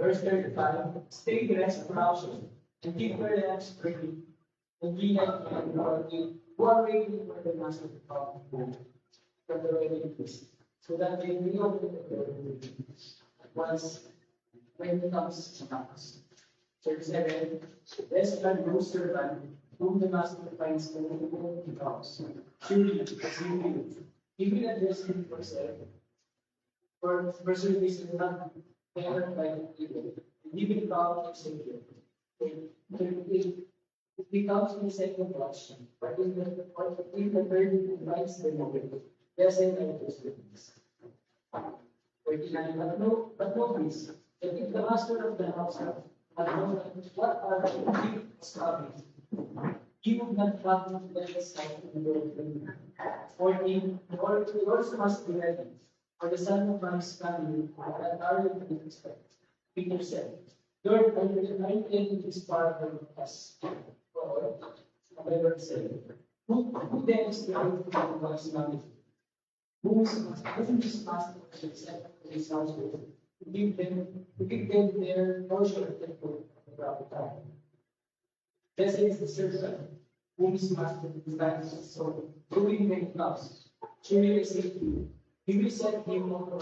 Verse 35, stay dressed proudly, and keep your lamps burning, and be like men who are waiting for the master to come home from the wedding feast, so that they may open the door once when it comes to pass. 37, blessed are those servants whom the master finds waiting in the house. Surely, as he will, he will address him for saying, for service is not better by evil. He will come and save you. 38, it becomes the second watch, but in the third invites the moment. Blessed are those servants. 49, but know this, that if the master of the house what are the things coming? He would not have to let us out in the world. For in order to also must be ready. For the Son of Man is coming, that are you to expect? Peter said, Lord, I think it is far from us. Or, however, said, who then is the one who was coming? Who is master except for his household? To give them their portion of the food at the proper time. This is the servant whom his master desires his soul, doing many tasks. Surely I say to you, he will set him over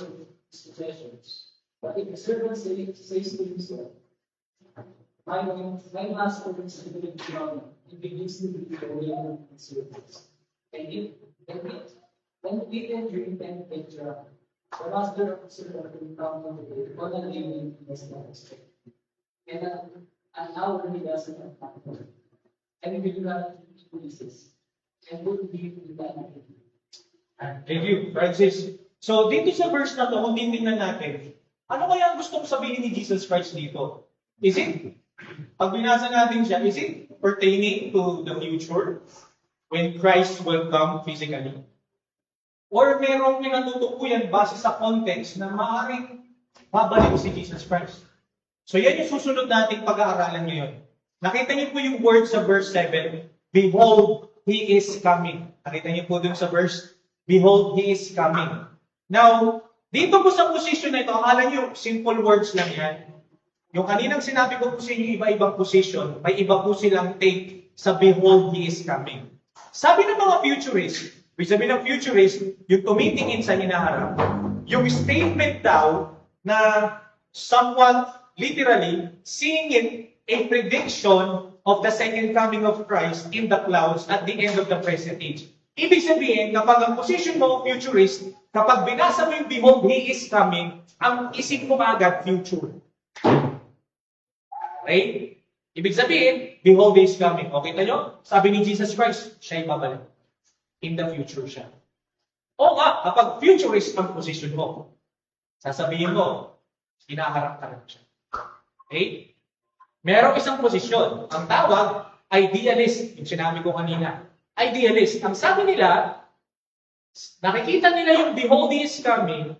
his possessions. But if the servant says to himself, my master is doing beyond, he begins to be away of his servants. When we can drink and take drunk, the master of the servant will come to the day, one and evening he does not expect. And an hour he doesn't have time. And we do not pieces. And would be with that. Thank you, Francis. So, dito sa verse na to, kung titingnan natin, ano kaya ang gustong sabihin ni Jesus Christ dito? Is it, pag binasa natin siya, is it pertaining to the future? When Christ will come physically? Or merong pinatutukuyan base sa context na maaaring babalik si Jesus Christ? So, yan yung susunod nating pag-aaralan ngayon. Nakita niyo po yung word sa verse 7, Behold, He is coming. Nakita niyo po dun sa verse, Behold, He is coming. Now, dito po sa position na ito, akala niyo, simple words lang yan. Yung kaninang sinabi ko po sa inyo, iba-ibang position, may iba po silang take sa Behold, He is coming. Sabi ng mga futurists, sabi ng futurists, yung tumitingin sa hinaharap, yung statement daw na somewhat literally seeing it a prediction of the second coming of Christ in the clouds at the end of the present age. Ibig sabihin, kapag ang position mo, futurist, kapag binasa mo yung Behold, He is coming, ang isip mo agad, future. Okay? Ibig sabihin, Behold, He is coming. Okay tayo? Sabi ni Jesus Christ, siya'y babalik. In the future siya. O nga, kapag futurist ang position mo, sasabihin mo, hinaharap ka rin siya. Okay? Merong isang posisyon. Ang tawag, idealist. Yung sinabi ko kanina. Idealist. Ang sabi nila, nakikita nila yung Behold, He is coming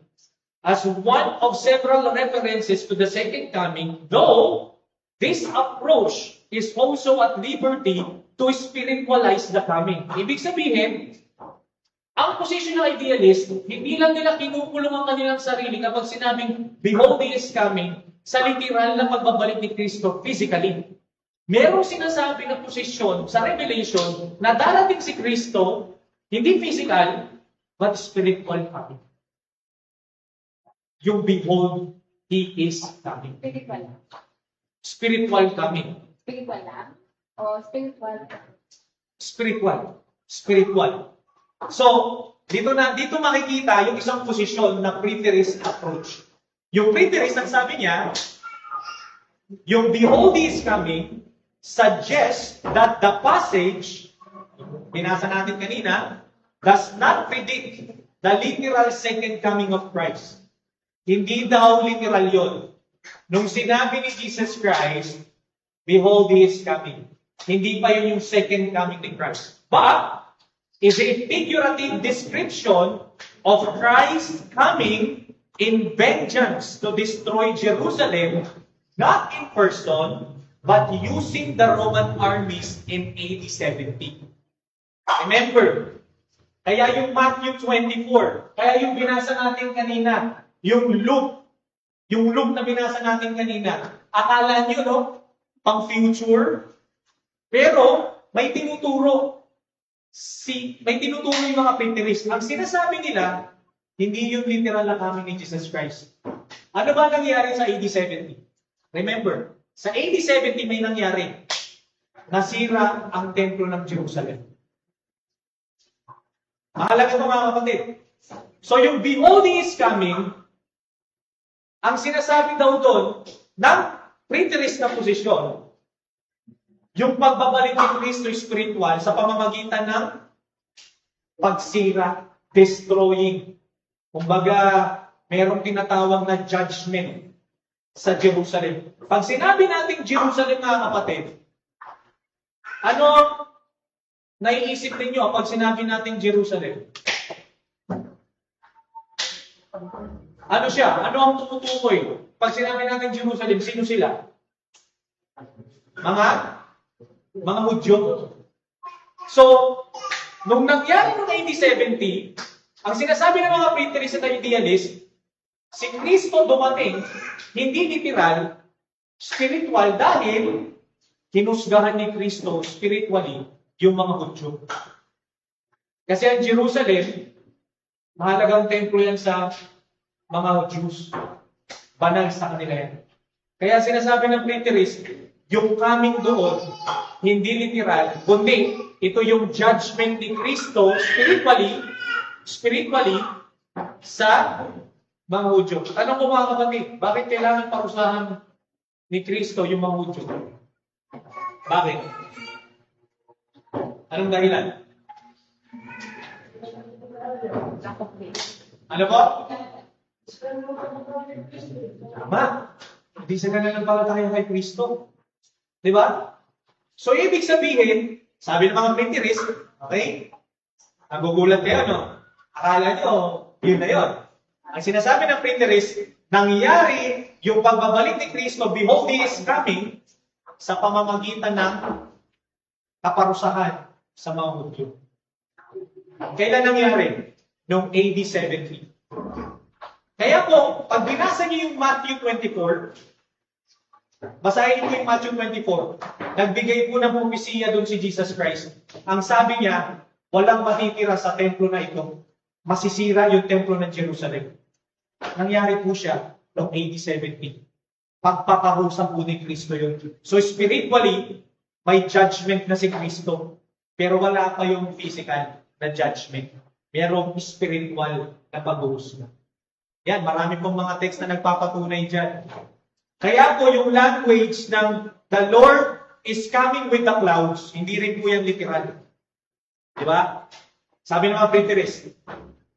as one of several references to the second coming, though this approach is also at liberty to spiritualize the coming. Ibig sabihin, ang position ng idealist, hindi lang nila kinukulong ang kanilang sarili kapag sinabing, Behold, He is coming, sa literal na pagbabalik ni Kristo physically. Merong sinasabi na posisyon sa Revelation na darating si Kristo, hindi physical, but spiritual coming. Yung Behold, He is coming. Spiritual lang. Spiritual coming. Spiritual lang? O spiritual? Spiritual. Spiritual. So, dito makikita yung isang posisyon na preterist approach. Yung preterist, ang sabi niya, yung Behold, He is coming suggests that the passage, binasa natin kanina, does not predict the literal second coming of Christ. Hindi daw literal yon. Nung sinabi ni Jesus Christ, Behold, He is coming. Hindi pa yun yung second coming ni Christ. But, is a figurative description of Christ coming in vengeance to destroy Jerusalem, not in person, but using the Roman armies in AD 70. Remember, kaya yung Matthew 24, kaya yung binasa natin kanina, yung Luke na binasa natin kanina, akala nyo, no? Pang future, pero may tinuturo yung mga preterist. Ang sinasabi nila, hindi yung literal na coming ni Jesus Christ. Ano ba nangyari sa AD 70? Remember, sa AD 70 may nangyari. Nasira ang templo ng Jerusalem. Mahalaga ito mga kapatid. So yung Behold, He is coming, ang sinasabi daw doon, ng preterist na posisyon, yung pagbabalik ni Kristo spiritual sa pamamagitan ng pagsira, destroying. Kumbaga, merong tinatawag na judgment. sa Jerusalem. Pag sinabi natin Jerusalem, mga kapatid, ano naiisip ninyo pag sinabi natin Jerusalem? Ano siya? Ano ang tumutukoy? Pag sinabi natin Jerusalem, sino sila? Mga Hudyo. So, nung nangyari noong 80-70, ang sinasabi ng mga preterists at idealists, si Kristo dumating, hindi literal, spiritual, dahil hinusgahan ni Kristo spiritually yung mga Hudyo. Kasi ang Jerusalem, mahalagang templo yan sa mga Jews. Banal sa kanila yan. Kaya sinasabi ng preterist, yung coming doon, hindi literal, kundi ito yung judgment ni Kristo spiritually sa mga Hudyo. Tanong ko mga kapatid, bakit kailangan parusahan ni Kristo yung mga Hudyo? Bakit? Anong dahilan? Ano po? Tama. Hindi sila nanampalataya kay Kristo. Di ba? So, ibig sabihin, sabi ng mga preterists, okay? Nagugulat kayo, no? Akala nyo, yun na yun. Ang sinasabi ng preterists, nangyari yung pagbabalik ni Kristo, behold, He is coming, sa pamamagitan ng kaparusahan sa mga Hudyo. Kailan nangyari? Noong AD 70. Kaya po, pag binasa niyo yung Matthew 24, basahin niyo yung Matthew 24, nagbigay po ng propesiya doon si Jesus Christ. Ang sabi niya, walang matitira sa templo na ito. Masisira yung templo ng Jerusalem. Nangyari po siya noong AD 70. Pagpaparusa po ni Kristo yun. So spiritually, may judgment na si Kristo. Pero wala pa yung physical na judgment. Merong spiritual na pag-uusga. Yan, marami pong mga text na nagpapatunay dyan. Kaya po yung language ng the Lord is coming with the clouds, hindi rin po yan literal. Di ba? Sabi ng mga preterists,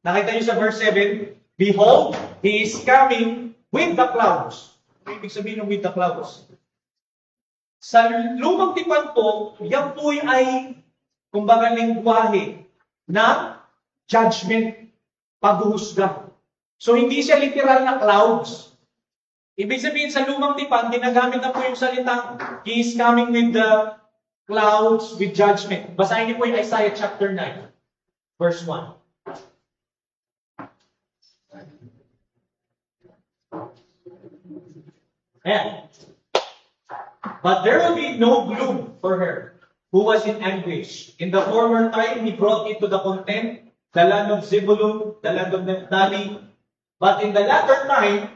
nakita nyo sa verse 7, behold, He is coming with the clouds. Ano ibig sabihin ng with the clouds? Sa lumang tipan po, yan po ay, kumbaga, lingwahe ng judgment, paghuhusga. So, hindi siya literal na clouds. Ibig sabihin, sa lumang tipan, ginagamit na po yung salitang, He is coming with the clouds, with judgment. Basahin niyo po yung Isaiah chapter 9, verse 1. Ayan. But there will be no gloom for her who was in anguish. In the former time, He brought into the content the land of Zebulun, the land of Naphtali. But in the latter time,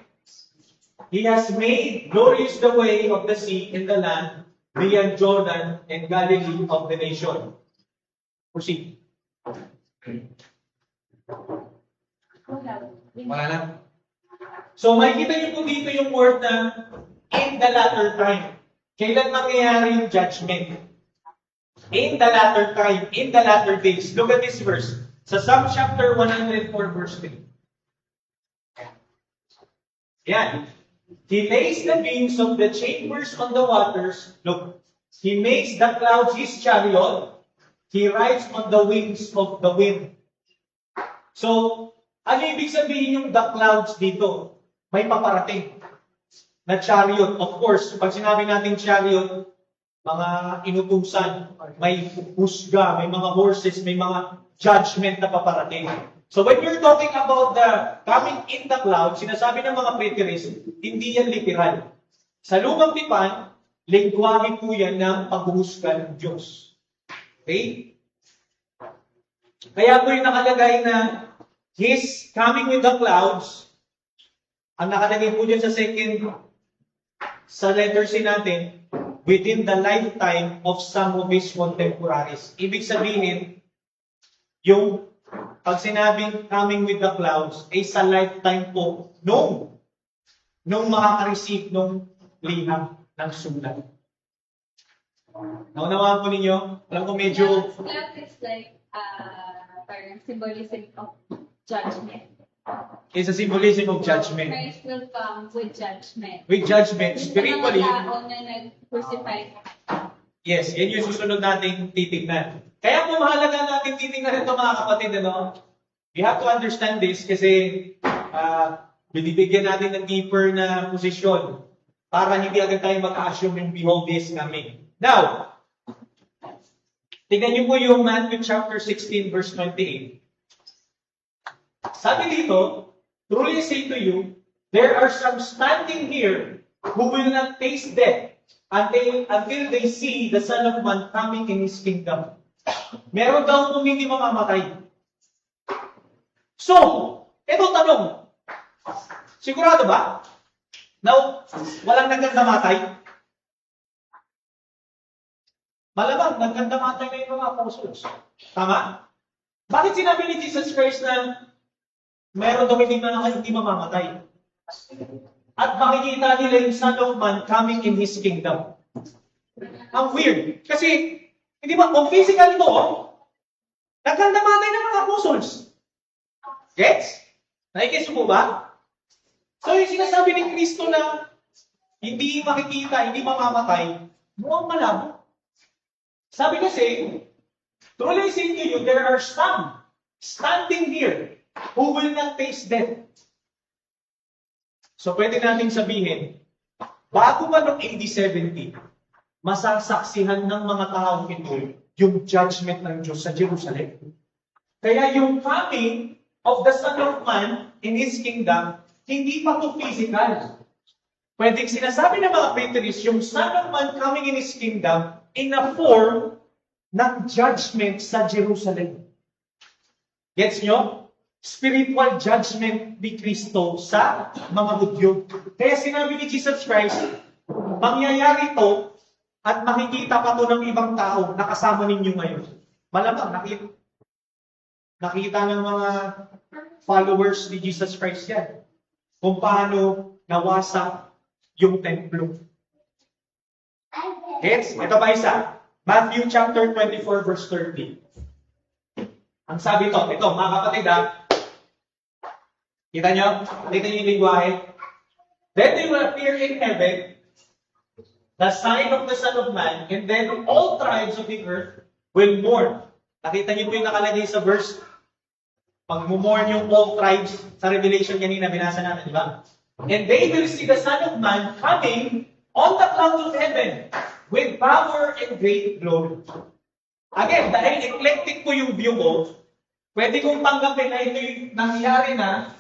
He has made glorious the way of the sea in the land beyond Jordan and Galilee of the nation. Proceed. Wala lang. So, makikita niyo po dito yung word na in the latter time. Kailan mangyayari yung judgment? In the latter time, in the latter days. Look at this verse. Sa Psalm chapter 104, verse 3. Yan. He lays the beams of the chambers on the waters. Look. He makes the clouds His chariot. He rides on the wings of the wind. So, ano ibig sabihin yung the clouds dito? May paparating na chariot. Of course, pag sinabi natin chariot, mga inutusan, may husga, may mga horses, may mga judgment na paparating. So when you're talking about the coming in the cloud, sinasabi ng mga preterists, hindi yan literal. Sa lumang tipan, lingwahe po yan ng paghuhusga ng Diyos. Okay? Kaya po yung nakalagay na He's coming with the clouds. Ang nakalagay po dyan sa letter C natin, within the lifetime of some of His contemporaries. Ibig sabihin, yung pag sinabing coming with the clouds, ay sa lifetime po nung makaka-receive nung liham ng sulat. Naunawaan po ninyo? Alam ko medyo... Cloud is like, parang symbolism of judgment. is a symbolism of judgment. Christ will come with judgment. With judgment, Yung spiritually, mga tao na nag-crucify. yes, yan yung susunod nating titignan. Kaya po mahalaga natin titignan ito mga kapatid, ano? We have to understand this kasi binibigyan natin ng deeper na posisyon para hindi agad tayo mag-assume yung behold is coming. Now, tignan niyo po yung Matthew chapter 16 verse 28. Sabi dito, truly I say to you, there are some standing here who will not taste death until they see the Son of Man coming in His kingdom. Meron daw kung hindi mamamatay. So, ito tanong. Sigurado ba? Na walang nagkandamatay? Malamang nagkandamatay na yung mga apostles. Tama? Bakit sinabi ni Jesus Christ na meron daw hindi mamamatay? At makikita nila yung Son of Man coming in His kingdom. Ang weird. Kasi, hindi ba, kung physical to, nagkandamatay ng mga apostles. Gets? Nakikis mo ba? So, yung sinasabi ni Kristo na hindi makikita, hindi mamamatay, mukhang malabo. Sabi kasi, truly I say to you, there are some standing here who will not taste death. So, pwede natin sabihin, bago pa noong AD 70, masasaksihan ng mga taong ito yung judgment ng Diyos sa Jerusalem. Kaya yung coming of the Son of Man in His kingdom, hindi pa ito physical. Pwedeng sinasabi ng mga preterists, yung Son of Man coming in His kingdom in a form ng judgment sa Jerusalem. Gets nyo? Spiritual judgment ni Kristo sa mga Hudyo. Kaya sinabi ni Jesus Christ, mangyayari ito at makikita pa ito ng ibang tao na kasama ninyo ngayon. Malamang nakita ng mga followers ni Jesus Christ yan. Kung paano nawasak yung templo. Gets? Ito pa isa. Matthew chapter 24 verse 30. Ang sabi ito, mga kapatid kita nyo? Kita nyo yung lingwahe? Then they will appear in heaven, the sign of the Son of Man, and then all tribes of the earth will mourn. Nakita nyo po yung nakalagay sa verse? Pag-mourn yung all tribes sa Revelation kanina, binasa natin, di ba? And they will see the Son of Man coming on the clouds of heaven with power and great glory. Again, dahil eclectic po yung view ko, pwede kong tanggapin na ito yung nangyari na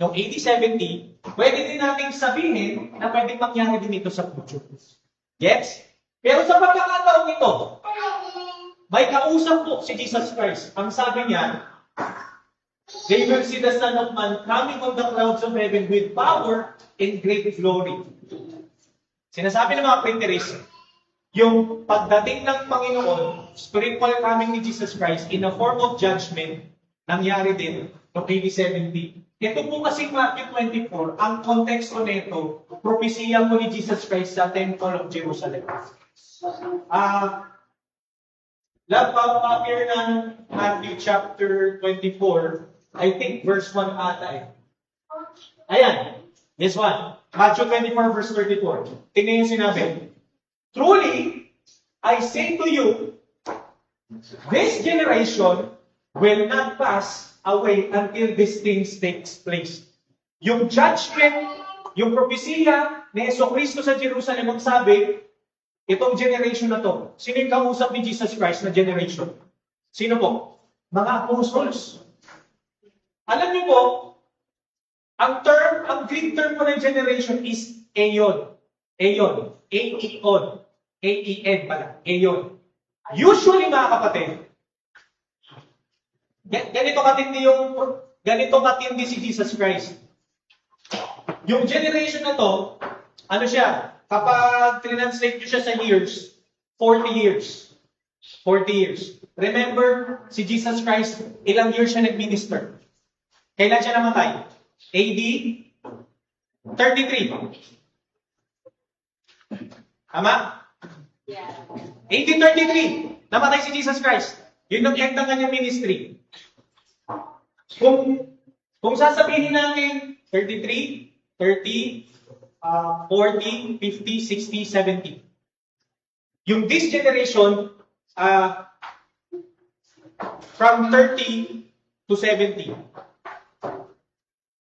noong 80-70, pwede din nating sabihin na pwede mangyari din ito sa future. Yes? Pero sa pagkakataon ito, may kausap po si Jesus Christ. Ang sabi niya, they will see the Son of Man coming on the clouds of heaven with power and great glory. Sinasabi ng mga preterists, yung pagdating ng Panginoon, spiritual coming ni Jesus Christ in a form of judgment, nangyari din noong AD 70. Ito po kasi Matthew 24, ang konteksto nito, propesiya po ni Jesus Christ sa Temple of Jerusalem. Pa-appear ng Matthew chapter 24, I think verse 1 ata eh. Ayan, this one. Matthew 24 verse 34. Tingnan yung sinabi. Truly, I say to you, this generation will not pass away until these things takes place. Yung judgment, yung propesiya ni Jesucristo sa Jerusalem, ang sabi, itong generation na to, sino yung kausap ni Jesus Christ na generation? Sino po? Mga apostles. Alam niyo po, ang Greek term po ng generation is aeon. Aeon. A-E-on. A-E-N pala. Aeon. Usually, mga kapatid, ganito katindi si Jesus Christ. Yung generation na to, ano siya, kapag translate nyo siya sa years, 40 years. 40 years. Remember, si Jesus Christ, ilang years siya nag-minister? Kailan siya namatay? AD 33. Tama? Yeah. AD 33. Namatay si Jesus Christ. Yun ang end ng kanyang ministry. Kung Kung sasabihin natin 33, 30, 40, 50, 60, 70. Yung this generation, from 30 to 70.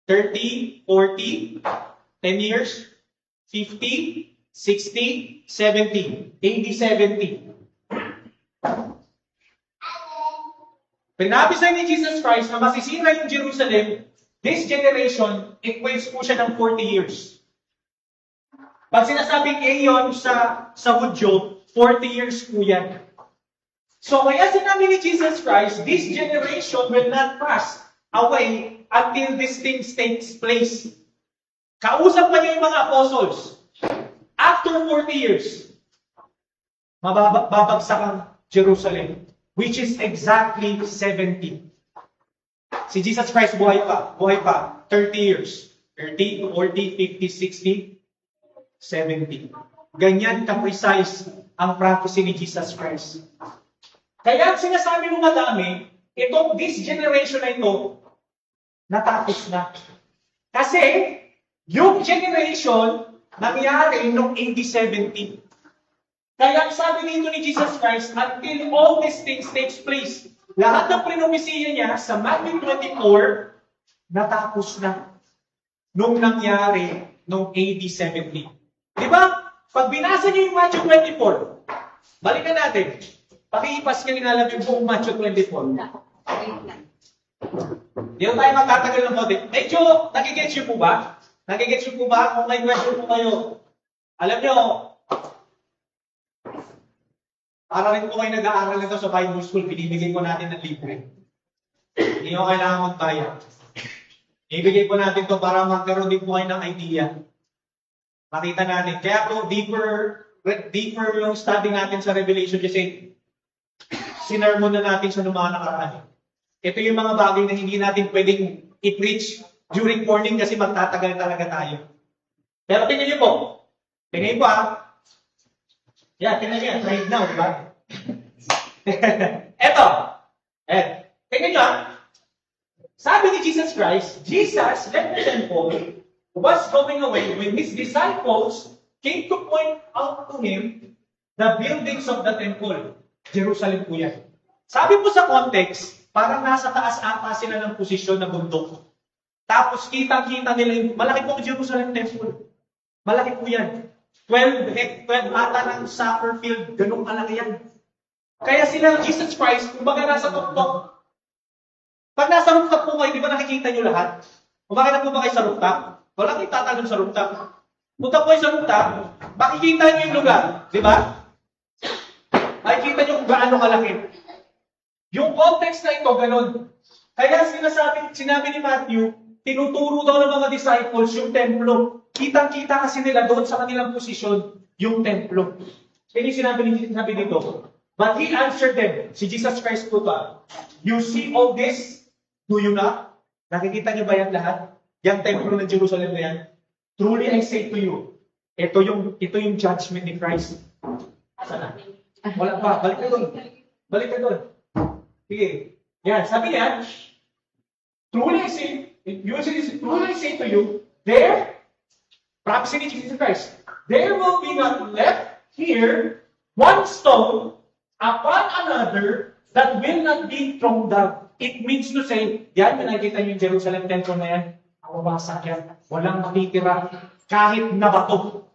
30, 40, 10 years, 50, 60, 70, 80, 70. Pinabi sa ni Jesus Christ na masisira yung Jerusalem, this generation equates po siya ng 40 years. Pag sinasabing aeon sa Hudyo, 40 years po yan. So kaya sinabi ni Jesus Christ, this generation will not pass away until this thing takes place. Kausap pa niya yung mga apostles. After 40 years, babagsak ang Jerusalem, which is exactly 70. Si Jesus Christ buhay pa, 30 years. 30, 40, 50, 60, 70. Ganyan ka-precise ang prophecy ni Jesus Christ. Kaya ang sinasabi mo madami, this generation na ito, natapos na. Kasi, yung generation, nangyari noong AD 70. Kaya ang sabi dito ni Jesus Christ, until all these things takes place, lahat ng propesiya niya sa Matthew 24, natapos na. Nung nangyari noong AD 70. Di ba? Pag binasa niyo yung Matthew 24, balikan natin. Pakiipas ka nilalam yung buong Matthew 24. Di ba tayo magtatagal ng konti? Medyo, nagigets nyo po ba? Nagigets nyo po ba? Kung may question po kayo. Alam nyo, para rin po kayo nag-aaral nito sa Bible School, binibigay ko natin ng libre. Hindi nyo kailangan magbayad. Ibigay ko natin to para magkaroon din po kayo ng idea. Makita natin. Kaya po, deeper yung study natin sa Revelation kasi sinermon na natin sa mga nakaraan. Ito yung mga bagay na hindi natin pwedeng i-preach during morning kasi magtatagal talaga tayo. Pero tingnan niyo po. Tingnan niyo po Yan, tingnan niyo. Right now, diba? Eto. Tingnan niyo Sabi ni Jesus Christ, Jesus left the temple, was going away when his disciples came to point out to him the buildings of the temple. Jerusalem po yan. Sabi po sa context, parang nasa taas ata sila ng posisyon na bundok. Tapos kitang-kita nila yung malaki po ang Jerusalem temple. Malaki po yan. 12 ata ng soccer field, ganun kalaki yan. Kaya sila, Jesus Christ, kumbaga nasa tuktok. Pag nasa rooftop po kayo, di ba nakikita nyo lahat? Umakita po ba kayo sa rooftop? Wala kayong tatanong sa rooftop. Punta po kayo sa rooftop, makikita nyo yung lugar. Di ba? Makikita nyo kung gaano kalaki. Yung context na ito, ganun. Kaya sinabi ni Matthew, tinuturo daw ng mga disciples yung templo. Kitang-kita kasi nila doon sa kanilang posisyon, yung templo. Kaya sinabi dito, but he answered them, si Jesus Christ po ba, you see all this? Do you not? Nakikita niyo ba yan lahat? Yung templo ng Jerusalem na yan? Truly I say to you, ito yung judgment ni Christ. Sana? Wala pa. Balik ka doon. Sige. Yan. Sabi niya, truly I say to you, there, prophecy ni Jesus Christ, there will be not left here one stone upon another that will not be thrown down. It means to say, yan, nakikita niyo yung Jerusalem temple na yan, mawawasak yan, walang matitira, kahit na bato.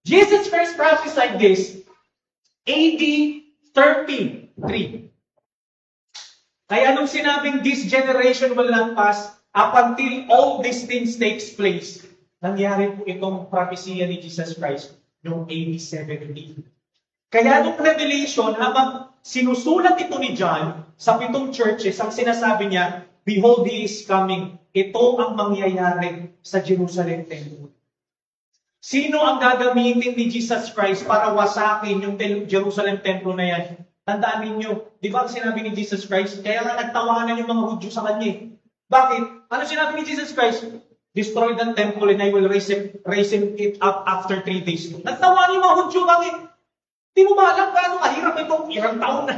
Jesus Christ prophesied this, AD 33. Kaya nung sinabing this generation will not pass up until all these things takes place, nangyari po itong prophecy ni Jesus Christ noong AD 70. Kaya nung Revelation, habang sinusulat ito ni John sa 7 churches, ang sinasabi niya, behold, he is coming. Ito ang mangyayari sa Jerusalem Temple. Sino ang gagamitin ni Jesus Christ para wasakin yung Jerusalem Temple na yan? Tandaan ninyo, di ba ang sinabi ni Jesus Christ? Kaya nga nagtawanan yung mga Hudyo sa kanya. Bakit? Ano sinabi ni Jesus Christ? Destroy the temple and I will raise it up after 3 days. Nagtawanan yung mga Hudyo. Bakit? Di mo ba alam gaano kahirap ito? Ilang taon na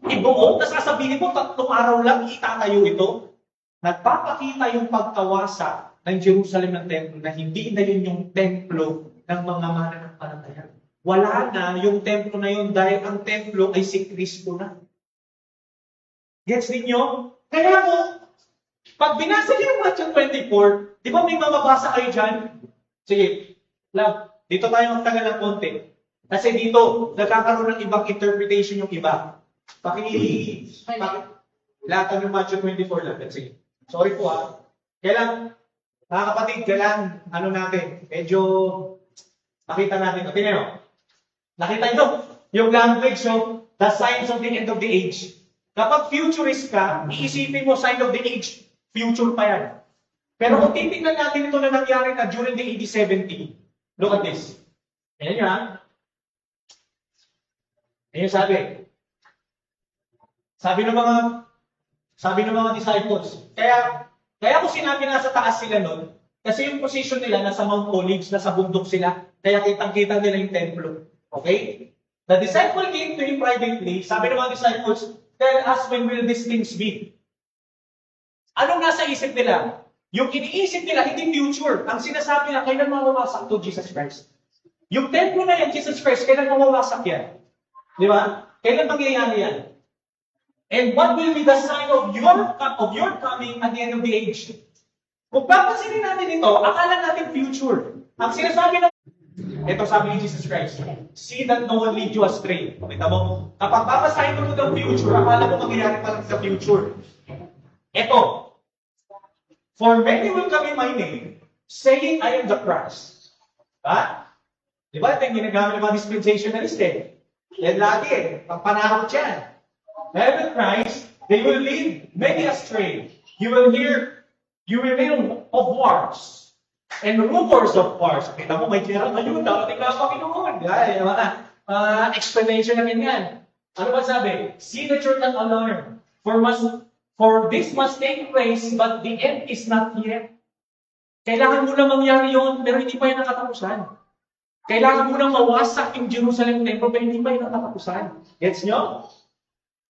ibuo, na sasabihin mo, 3 araw lang itatayo ito. nagpapakita yung pagkawasak ng Jerusalem ng templo na hindi na yun yung templo ng mga mananampalataya. Wala na yung templo na yun dahil ang templo ay si Kristo na. Gets ninyo? Kaya mo, pag binasa niyo yung Matthew 24, di ba may mababasa kayo dyan? Sige, love, dito tayo magtagal ng konti. Kasi dito, nagkakaroon ng ibang interpretation yung iba. Latan yung Matthew 24 lang. Sige. Sorry po ha. Kailan, mga kapatid, kailan, ano natin, medyo, nakita natin. Okay na. Nakita nyo, yung language of the signs of the end of the age. Kapag futurist ka, iisipin mo sign of the age, future pa yan. Pero kung titignan natin ito na nangyari na during the AD 70, look at this. Ayan nyo ha. Ayan sabi. Sabi ng mga disciples. Kaya ko sinabi nasa taas sila nun, kasi yung position nila nasa Mount Olives, nasa bundok sila, kaya kitang-kita nila yung templo. Okay? The disciple came to him privately, sabi ng mga disciples, tell us when will these things be? Anong nasa isip nila? Yung iniisip nila, hindi future. Ang sinasabi nila, kailan mawawasak to Jesus Christ? Yung templo na yan, Jesus Christ, kailan mawawasak yan? Di ba? Kailan mangyayari yan? And what will be the sign of your coming at the end of the age? Kung papansinin natin ito, akala natin future. Ang sinasabi na, ito sabi ni Jesus Christ, see that no one lead you astray. Kita mo, kapag papasahin mo ng future, akala mo mangyayari pa lang sa future. Ito, for many will come in my name, saying I am the Christ. Ha? Di ba? Ito yung ginagamit ng mga dispensationalist eh. Yan lagi eh. Pagpanahon yan. I am the Christ, they will lead many astray. You will hear of wars and rumors of wars. Kita mo, may tira ngayon, darating na ang Panginoon. Ay, mga explanation namin yan. Ano ba sabi? See that you're not alarmed. For this must take place, but the end is not yet. Kailangan mo na mangyari yun, pero hindi pa yan nakatapusan. Kailangan mo na mawasak yung Jerusalem temple, pero hindi pa yan nakatapusan. Gets nyo?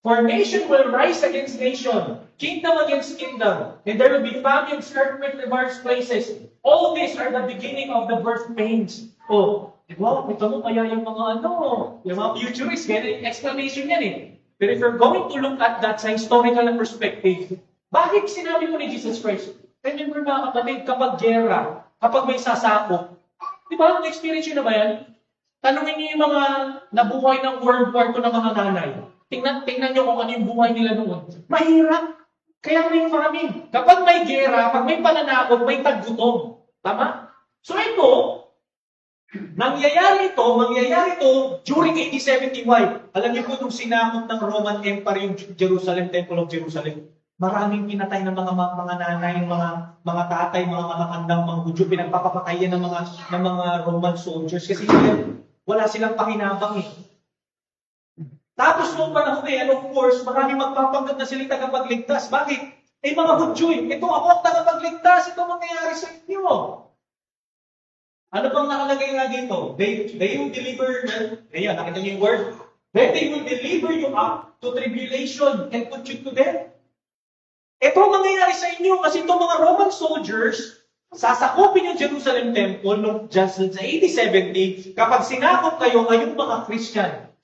For nation will rise against nation, kingdom against kingdom, and there will be famines, earthquakes, in various places. All these are the beginning of the birth pains. Oh, di ba? Ito mo kaya yung mga yung mga futurists, ganyan, explanation yan eh. But if you're going to look at that sa historical perspective, bakit sinabi mo ni Jesus Christ? Remember mga kapatid, kapag gera, kapag may sasakop, di ba, na-experience yun na ba yan? Tanungin niyo yung mga nabuhay ng World War II ng mga nanay. Tingnan niyo kung ano yung buhay nila noon. Mahirap. Kaya may famine. Kapag may gera, pag may pananakot, may taggutom. Tama? So ito, mangyayari ito during AD 70. Why? Alam niyo po nung sinakop ng Roman Empire yung Jerusalem, Temple of Jerusalem, maraming pinatay ng mga nanay, mga tatay, mga matatandang mga Hudyo, pinagpapapatayan ng mga Roman soldiers kasi wala silang pakinabang eh. Tapos noong panahon na yan, of course, maraming magpapanggap na silang tagapagligtas. Bakit? Eh mga Hudyo, ito ako ang tagapagligtas, ito mangyayari sa inyo. Ano bang nakalagay nga dito? They will deliver, ayan, nakita niyo yung word? Then they will deliver you up to tribulation and put you to death. Ito ang mangyayari sa inyo kasi itong mga Roman soldiers, sasakupin yung Jerusalem Temple noong just sa AD 70, kapag sinakop kayo, kayong mga Christian,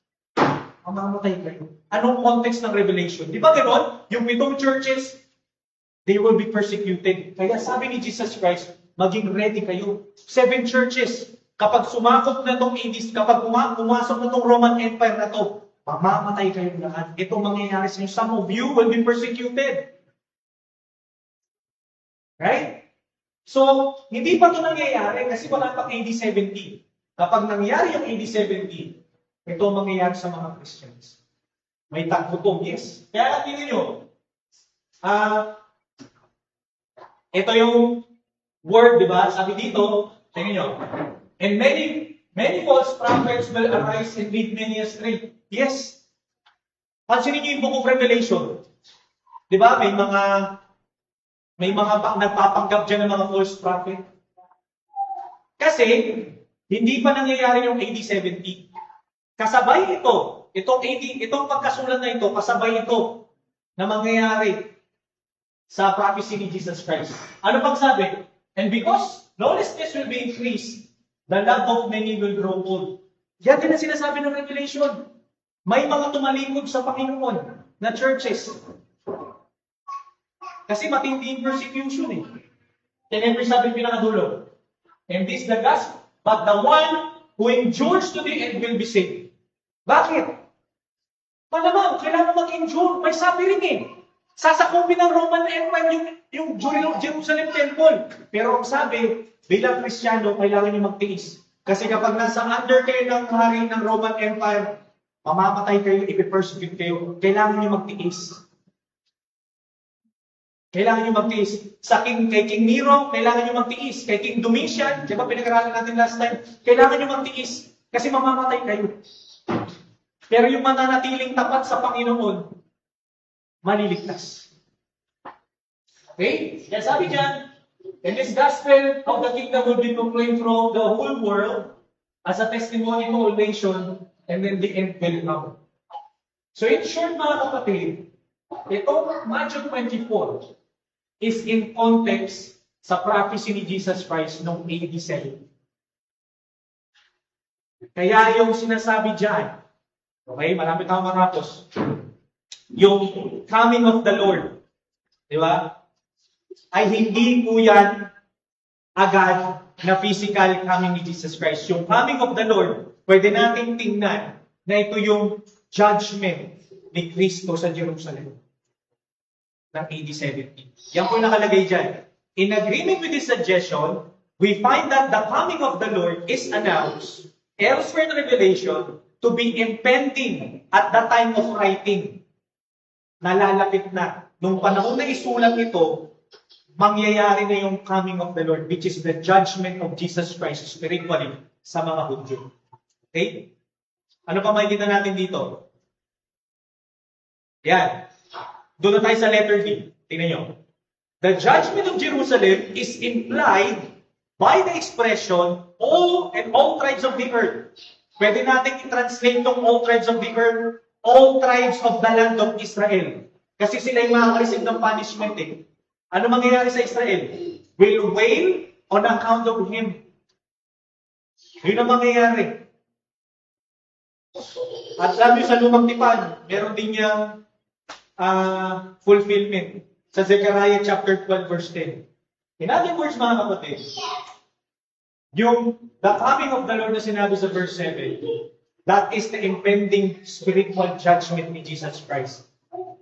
mamamatay kayo. Anong context ng Revelation? Di ba gano'n? Yung 7 churches, they will be persecuted. Kaya sabi ni Jesus Christ, maging ready kayo. 7 churches, kapag sumakop na itong AD, kapag pumasok na itong Roman Empire na ito, mamamatay kayo lahat. Ito mangyayari sa inyo. Some of you will be persecuted. Right? So, hindi pa ito nangyayari kasi wala pang AD 70. Kapag nangyari yung AD 70, ito ang mangyayari sa mga Christians. May taggutom, yes. Kaya tingnan nyo, ito yung word, di ba? Sabi dito, tingnan nyo, and many false prophets will arise and lead many astray. Yes. Pansinin nyo yung Book of Revelation. Di ba? May mga nagpapanggap dyan ng mga false prophet. Kasi, hindi pa nangyayari yung AD 70. Kasabay itong pagkasulat na ito, kasabay ito na mangyayari. sa prophecy ni Jesus Christ. Ano pang sabi? And because lawlessness will be increased, the love of many will grow cold. Yan din ang sinasabi ng Revelation. May mga tumalikod sa Panginoon na churches. Kasi matindi yung persecution eh. Then every sabi pinakadulo. And this the gospel, but the one who endures to the end will be saved. Bakit? Malamang, kailangan mag-endure. May sabi rin eh. Sasakupin ng Roman Empire yung Jerusalem Temple. Pero ang sabi, bilang Kristiyano, kailangan nyo magtiis. Kasi kapag nasa under kayo ng hari ng Roman Empire, mamamatay kayo, ipipersecute kayo, kailangan nyo magtiis. Kailangan nyo magtiis. Kay King Nero, kailangan nyo magtiis. Kay King Domitian, di ba pinag-aralan natin last time, kailangan nyo magtiis. Kasi mamamatay kayo. Pero yung mananatiling tapat sa Panginoon, maliligtas. Okay? Yan sabi dyan, and this gospel of the kingdom will be proclaimed throughout the whole world as a testimony to all nations, and then the end will come. So in short, mga kapatid, itong Matthew 24 is in context sa prophecy ni Jesus Christ noong AD 7. Kaya yung sinasabi dyan, okay, marami tayong matapos, yung coming of the Lord, di ba? Ay hindi po yan agad na physical coming ni Jesus Christ. Yung coming of the Lord, pwede nating tingnan na ito yung judgment ni Kristo sa Jerusalem ng AD 70. Yan po nakalagay dyan. In agreement with this suggestion, we find that the coming of the Lord is announced elsewhere in Revelation to be impending at the time of writing. Nalalapit na. Nung panahon na isulat ito, mangyayari na yung coming of the Lord, which is the judgment of Jesus Christ spiritually sa mga Hudyo. Okay? Ano pa makikita natin dito? Yan. Doon na tayo sa letter D. Tingnan nyo. The judgment of Jerusalem is implied by the expression all tribes of the earth. Pwede natin i-translate itong all tribes of the earth, all tribes of the land of Israel. Kasi sila yung makaka-receive ng punishment eh. Ano mangyayari sa Israel? Will wail on account of him. Yun ang mangyayari. At sabi sa Lumang Tipan, meron din niyang fulfillment sa Zechariah chapter 12 verse 10. In other words, mga kapatid, yung the coming of the Lord na sinabi sa verse 7, that is the impending spiritual judgment ni Jesus Christ.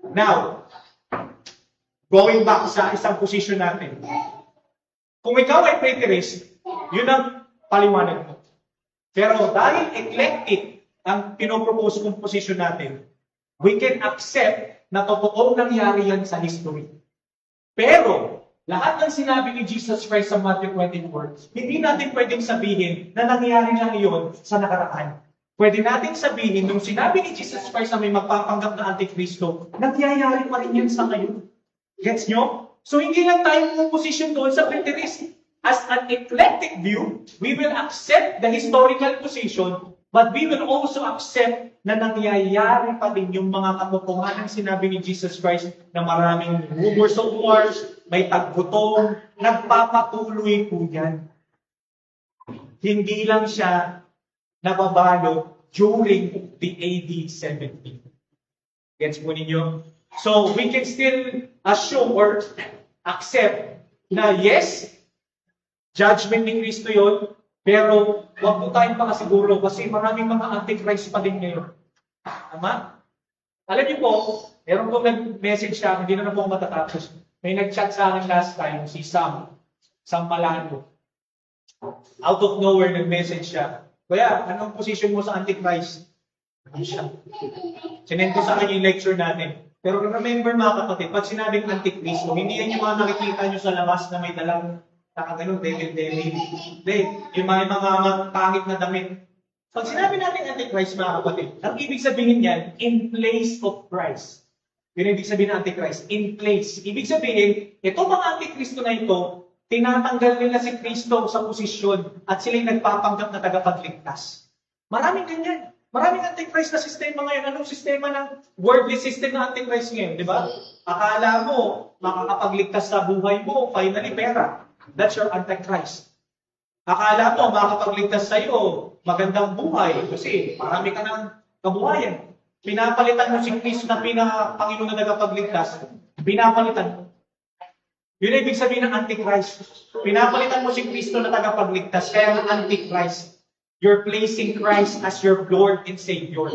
Now, going back sa isang position natin. Kung ikaw ay preterist, yun ang paliwanag mo. Pero dahil eclectic ang pinopropose kong position natin, we can accept na totoong nangyari yan sa history. Pero, lahat ng sinabi ni Jesus Christ sa Matthew 24, hindi natin pwedeng sabihin na nangyari lang iyon sa nakaraan. Pwede natin sabihin, nung sinabi ni Jesus Christ na may magpapanggap na Antikristo, nangyayari pa rin yan sa ngayon. Gets nyo? So, hindi lang tayo position doon sa preterist. As an eclectic view, we will accept the historical position, but we will also accept na nangyayari pa din yung mga katotohanan sinabi ni Jesus Christ na maraming rumors of wars, may taggutom, nagpapatuloy po yan. Hindi lang siya nababalo during the AD 70. Gets mo ninyo? So, we can still assume or accept na yes, judgment ni Kristo yun, pero huwag po tayong makasiguro kasi maraming mga antichrist pa din ngayon. Tama? Alam niyo po, meron po nag-message sa akin, hindi na po ako matatapos. May nag-chat sa akin last time, si Sam Malano. Out of nowhere, nag-message siya. Kuya, anong position mo sa antichrist? Ano siya? Sinend ko sa kanya yung lecture natin. Pero remember mga kapatid, pag sinabing antikristo, hindi yan yung mga nakikita nyo sa labas na may dalang nakaganon, devil. Hindi, yung mga pangit na damit. Pag sinabi natin antichrist mga kapatid, ang ibig sabihin yan, in place of Christ. Yun ang ibig sabihin ng antichrist, in place. Ibig sabihin, itong mga antikristo na ito, tinatanggal nila si Kristo sa posisyon at sila'y nagpapanggap na tagapagligtas. Maraming ganyan. Maraming antichrist na sistema ngayon. Anong sistema ng worldly system na antichrist ngayon, di ba? Akala mo, makakapagligtas sa buhay mo, finally pera. That's your antichrist. Akala mo, makakapagligtas sa iyo, magandang buhay, kasi marami ka ng kabuhayan. Pinapalitan mo si Kristo na pinaka-Panginoon na nagapagligtas. Pinapalitan mo. Yun ang ibig sabihin ng antichrist. Pinapalitan mo si Kristo na tagapagligtas, kaya ng antichrist. You're placing Christ as your Lord and Savior.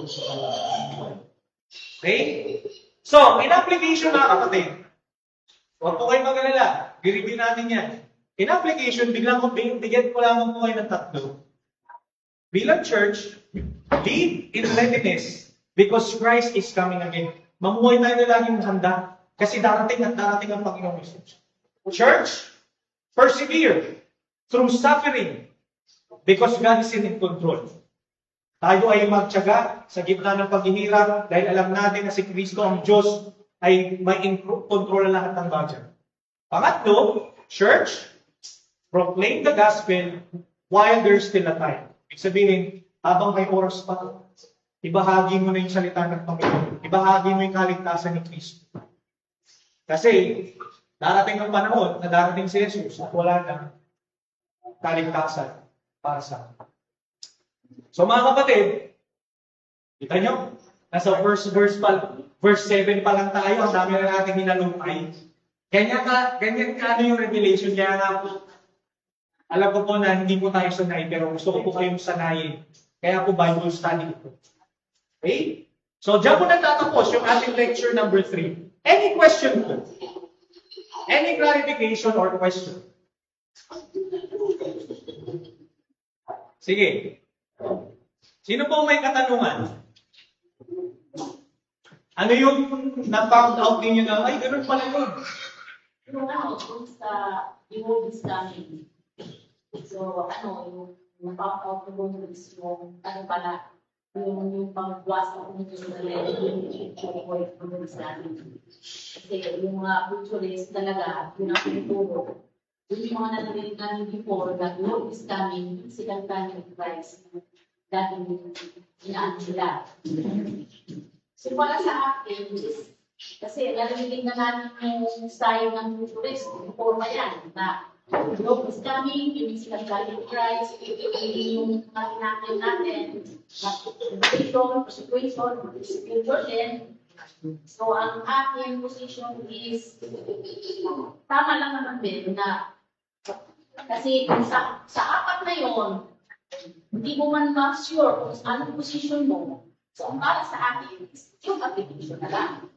Okay? So, in application mga kapatid, huwag po kayong mag-alala. I-review natin yan. In application, bigyan ko lamang po kayo ng tatlo. Bilang church, live in readiness because Christ is coming again. Mamuhay tayo na laging handa kasi darating at darating ang Panginoong Jesus. Church, persevere through suffering because God is in control. Tayo ay magtiyaga sa gitna ng paghihirap dahil alam natin na si Kristo ang Diyos ay may control na lahat ng bagay. Pangatlo, church, proclaim the gospel while there's still a time. Ibig sabihin, habang may oras pa, ibahagi mo na yung salita ng Panginoon. Ibahagi mo yung kaligtasan ni Kristo. Kasi, darating ang panahon na darating si Jesus at wala na kaligtasan para sa atin. So mga kapatid, kita nyo, nasa verse 7 pa lang tayo, ang dami na natin hinalupay. Ganyan ka ano yung revelation, kaya nga po, alam ko po na hindi po tayo sanay, pero gusto ko po kayong sanayin. Kaya po Bible study po. Okay? So, dyan po nagtatapos yung ating lecture number 3. Any question po? Any clarification or question? Sige. Sino po may katanungan? Ano yung na-found out ninyo na, ay, ganun pala yun. Yung kung sa yung Islamic. So, yung na-found out ko doon is yung, pala, yung pang-buwas na kung yung Islamic. Kasi yung mga culturist talaga, yun ang pinuturo. Yung mga narinig namin before, that Lord is coming, silang coming of Christ. Dahil inaan sila. So, para sa akin, kasi narinig na natin yung style ng culturist, before pa yan, na Lord is coming, yung silang coming of Christ, yung mga natin na persecution, burden. So, ang aking position is, tama lang naman din na, kasi sa apat na yon, hindi mo man ma-sure kung anong position mo. So, ang para sa akin, is yung application na lang.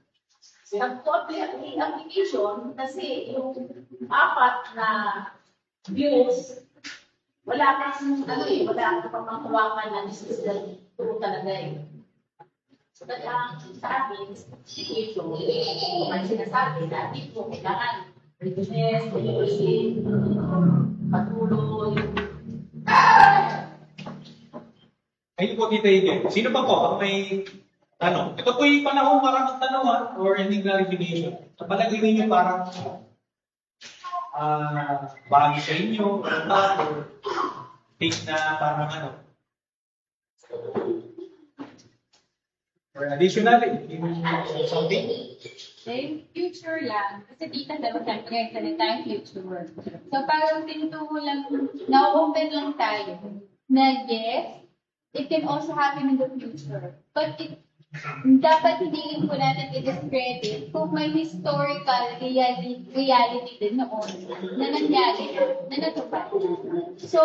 Ang application, kasi yung apat na views, wala kang makuwakan na this is the true talaga eh. So, kaya sa akin, application, may sinasabi na hindi mo kailangan readiness, university, patuloy. Ayun po, Tita Ige. Sino pa po ang may tanong? Ito po yung panahon para magtanong or any clarification. Sa palagay ninyo parang bago sa inyo, or take na parang or additionally, something? Yung future lang, kasi tita daw siyempre yung salita yung future. So parang tinutuko lang, na-open lang tayo na yes, it can also happen in the future. But dapat hindi po natin i-discredit kung may historical reality din noon na nangyari na natupad. So,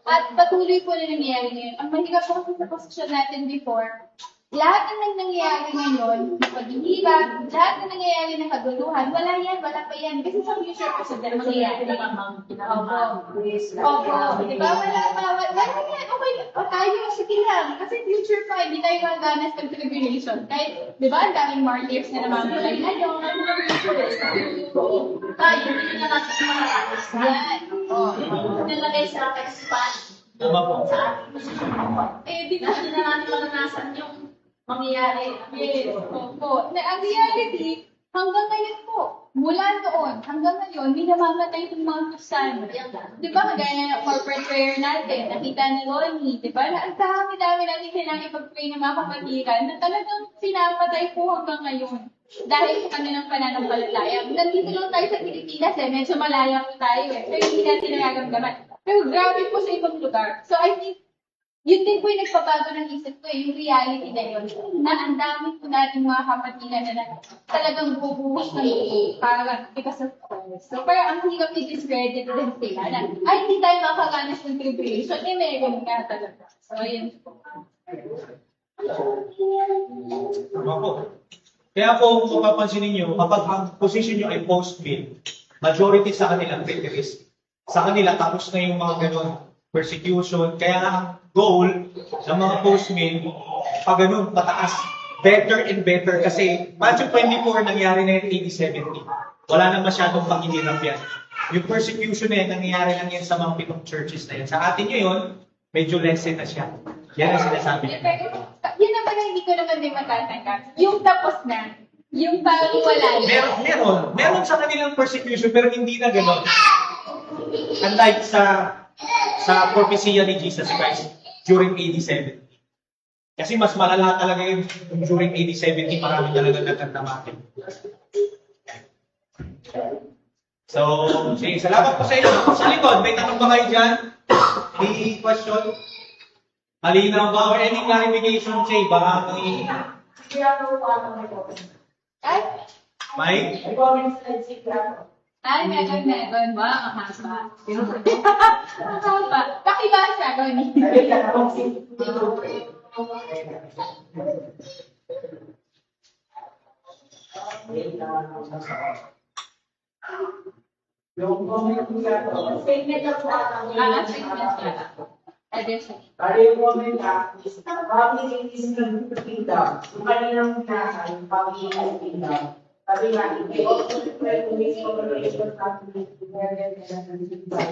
at patuloy po na nangyayari ngayon. Ang mahirap po kasi sa posisyon natin before, lahat ng nangyayari ngayon, paghihirap, lahat ng nangyayari na kaguluhan, wala pa yan. Kasi sa future kasi dyan mangyayari. Opo. Diba? Wala yan. Okay, tayo, sige lang. Kasi future pa, hindi tayo maganas ng tribulation. Kahit, di ba, ang daming martyrs na namamatay na yun. Tayo, hindi na natin makakakos. Yan. Nilagay sa expand. Tama po. Sa ating position mo. Eh, di ba? Hindi na natin malanasan yung mangyayari. Yes, opo. Na ang reality, Hanggang ngayon po, mula noon, hanggang ngayon, may namamatay ng mga Kristiyano. Di ba, kagaya ng corporate prayer natin, nakita ni Ronnie, di ba, na ang dami-dami natin kailangan ipag-pray ng mga kapatiran na talagang pinamatay po hanggang ngayon. Dahil sa kanilang pananampalataya. Nandito lang tayo sa Pilipinas medyo malaya po tayo pero hindi natin nararamdaman. Pero grabe po sa ibang lugar. So I think, yun din po yung nagpabago ng isip ko yung reality na yun. Na ang dami po natin mga kapatiran na talagang bubuhos ng buo para because of Christ. So parang ang hindi kami discredit din sila na, ay hindi tayo makakaranas ng tribulation. Meron nga talaga. So ayun po. Tama po. Kaya po, kung mapapansin ninyo, kapag ang position nyo ay post-mill, majority sa kanilang preterist. Sa kanila, tapos na yung mga ganun, persecution. Kaya ang goal ng mga post-mill, pag ganun, pataas, better and better. Kasi Matthew 24, nangyari na yung 80-70. Wala na masyadong panghihirap yan. Yung persecution na yan, nangyayari lang yan sa mga pitong churches na yan. Sa atin ngayon, medyo lessen na siya. Yan ang sinasabi niya. Pero, yun naman ang hindi ko naman din matatanggap. Yung tapos na, yung parang wala na. Meron sa kanilang persecution, pero hindi na gano'n. Unlike sa propesya ni Jesus Christ during AD 70. Kasi mas malala talaga yun during AD 70, marami talaga nagkatamakin. So, sige, salamat po sa inyo. Sa likod, may tanong ba kayo dyan? Any question? Malinaw ba? Or any clarification, Jay? Baka may... Ay, Mike? ay, meron. Wow, ang haba. Ang haba. Pakibasa, Ronnie. Yung comment niya to, statement of Statement niya. Addition. yung comment niya, is family is the kingdom. Yung kaninang nasa, yung family is the kingdom. Sabi nga, they also spread to this congregation family to their kingdom.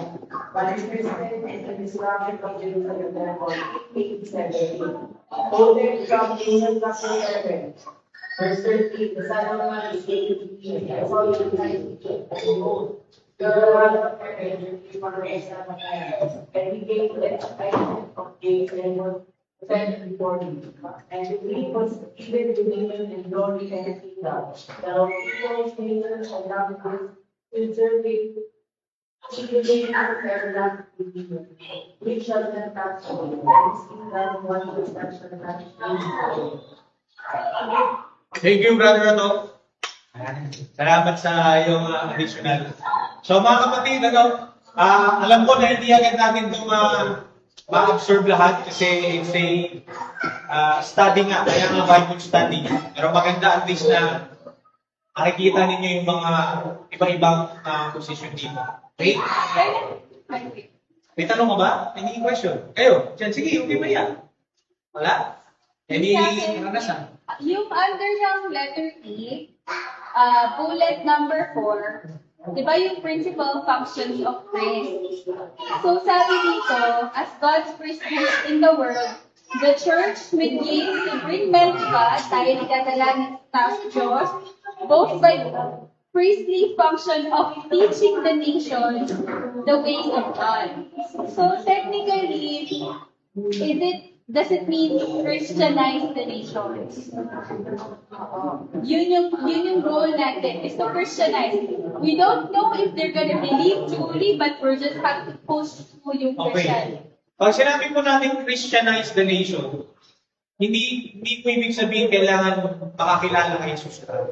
But it's present and the destruction of Jerusalem therefore, 8:17. Older from Jesus Christ 11. Verse 13, the Son of Man is able to be I saw you tonight, behold, the one of heaven, for the Son of Man, and he gave them a title of days and was set before him. And the king was given dominion and glory and a kingdom. The people's nations and languages will serve him. He will give us everlasting kingdom, which shall not pass away, and his kingdom one which shall not change. Thank you, Brother Otto. Salamat sa iyong additional. So mga kapatid, alam ko na hindi agad natin itong ma-absorb lahat kasi it's a study nga, kaya nga Bible study. Pero maganda at least na nakikita ninyo yung mga iba-ibang position dito. Okay? May tanong ka ba? Any question? Kayo? Diyan, sige, okay ba yan? Wala? Any karanasan? Yung under ng letter E, bullet number 4, di ba yung principal functions of praise? So sabi dito, as God's priesthood in the world, the church mediates to bring men to God, tayo nagdadala ng task Diyos, both by the priestly function of teaching the nations the ways of God. So technically, does it mean Christianize the nations? Yun yung goal natin, is to Christianize. We don't know if they're gonna believe truly, but we're just have to push through yung Christian. Pag sinabi po natin Christianize the nation, hindi po ibig sabihin kailangan makakilala kay Jesus ka.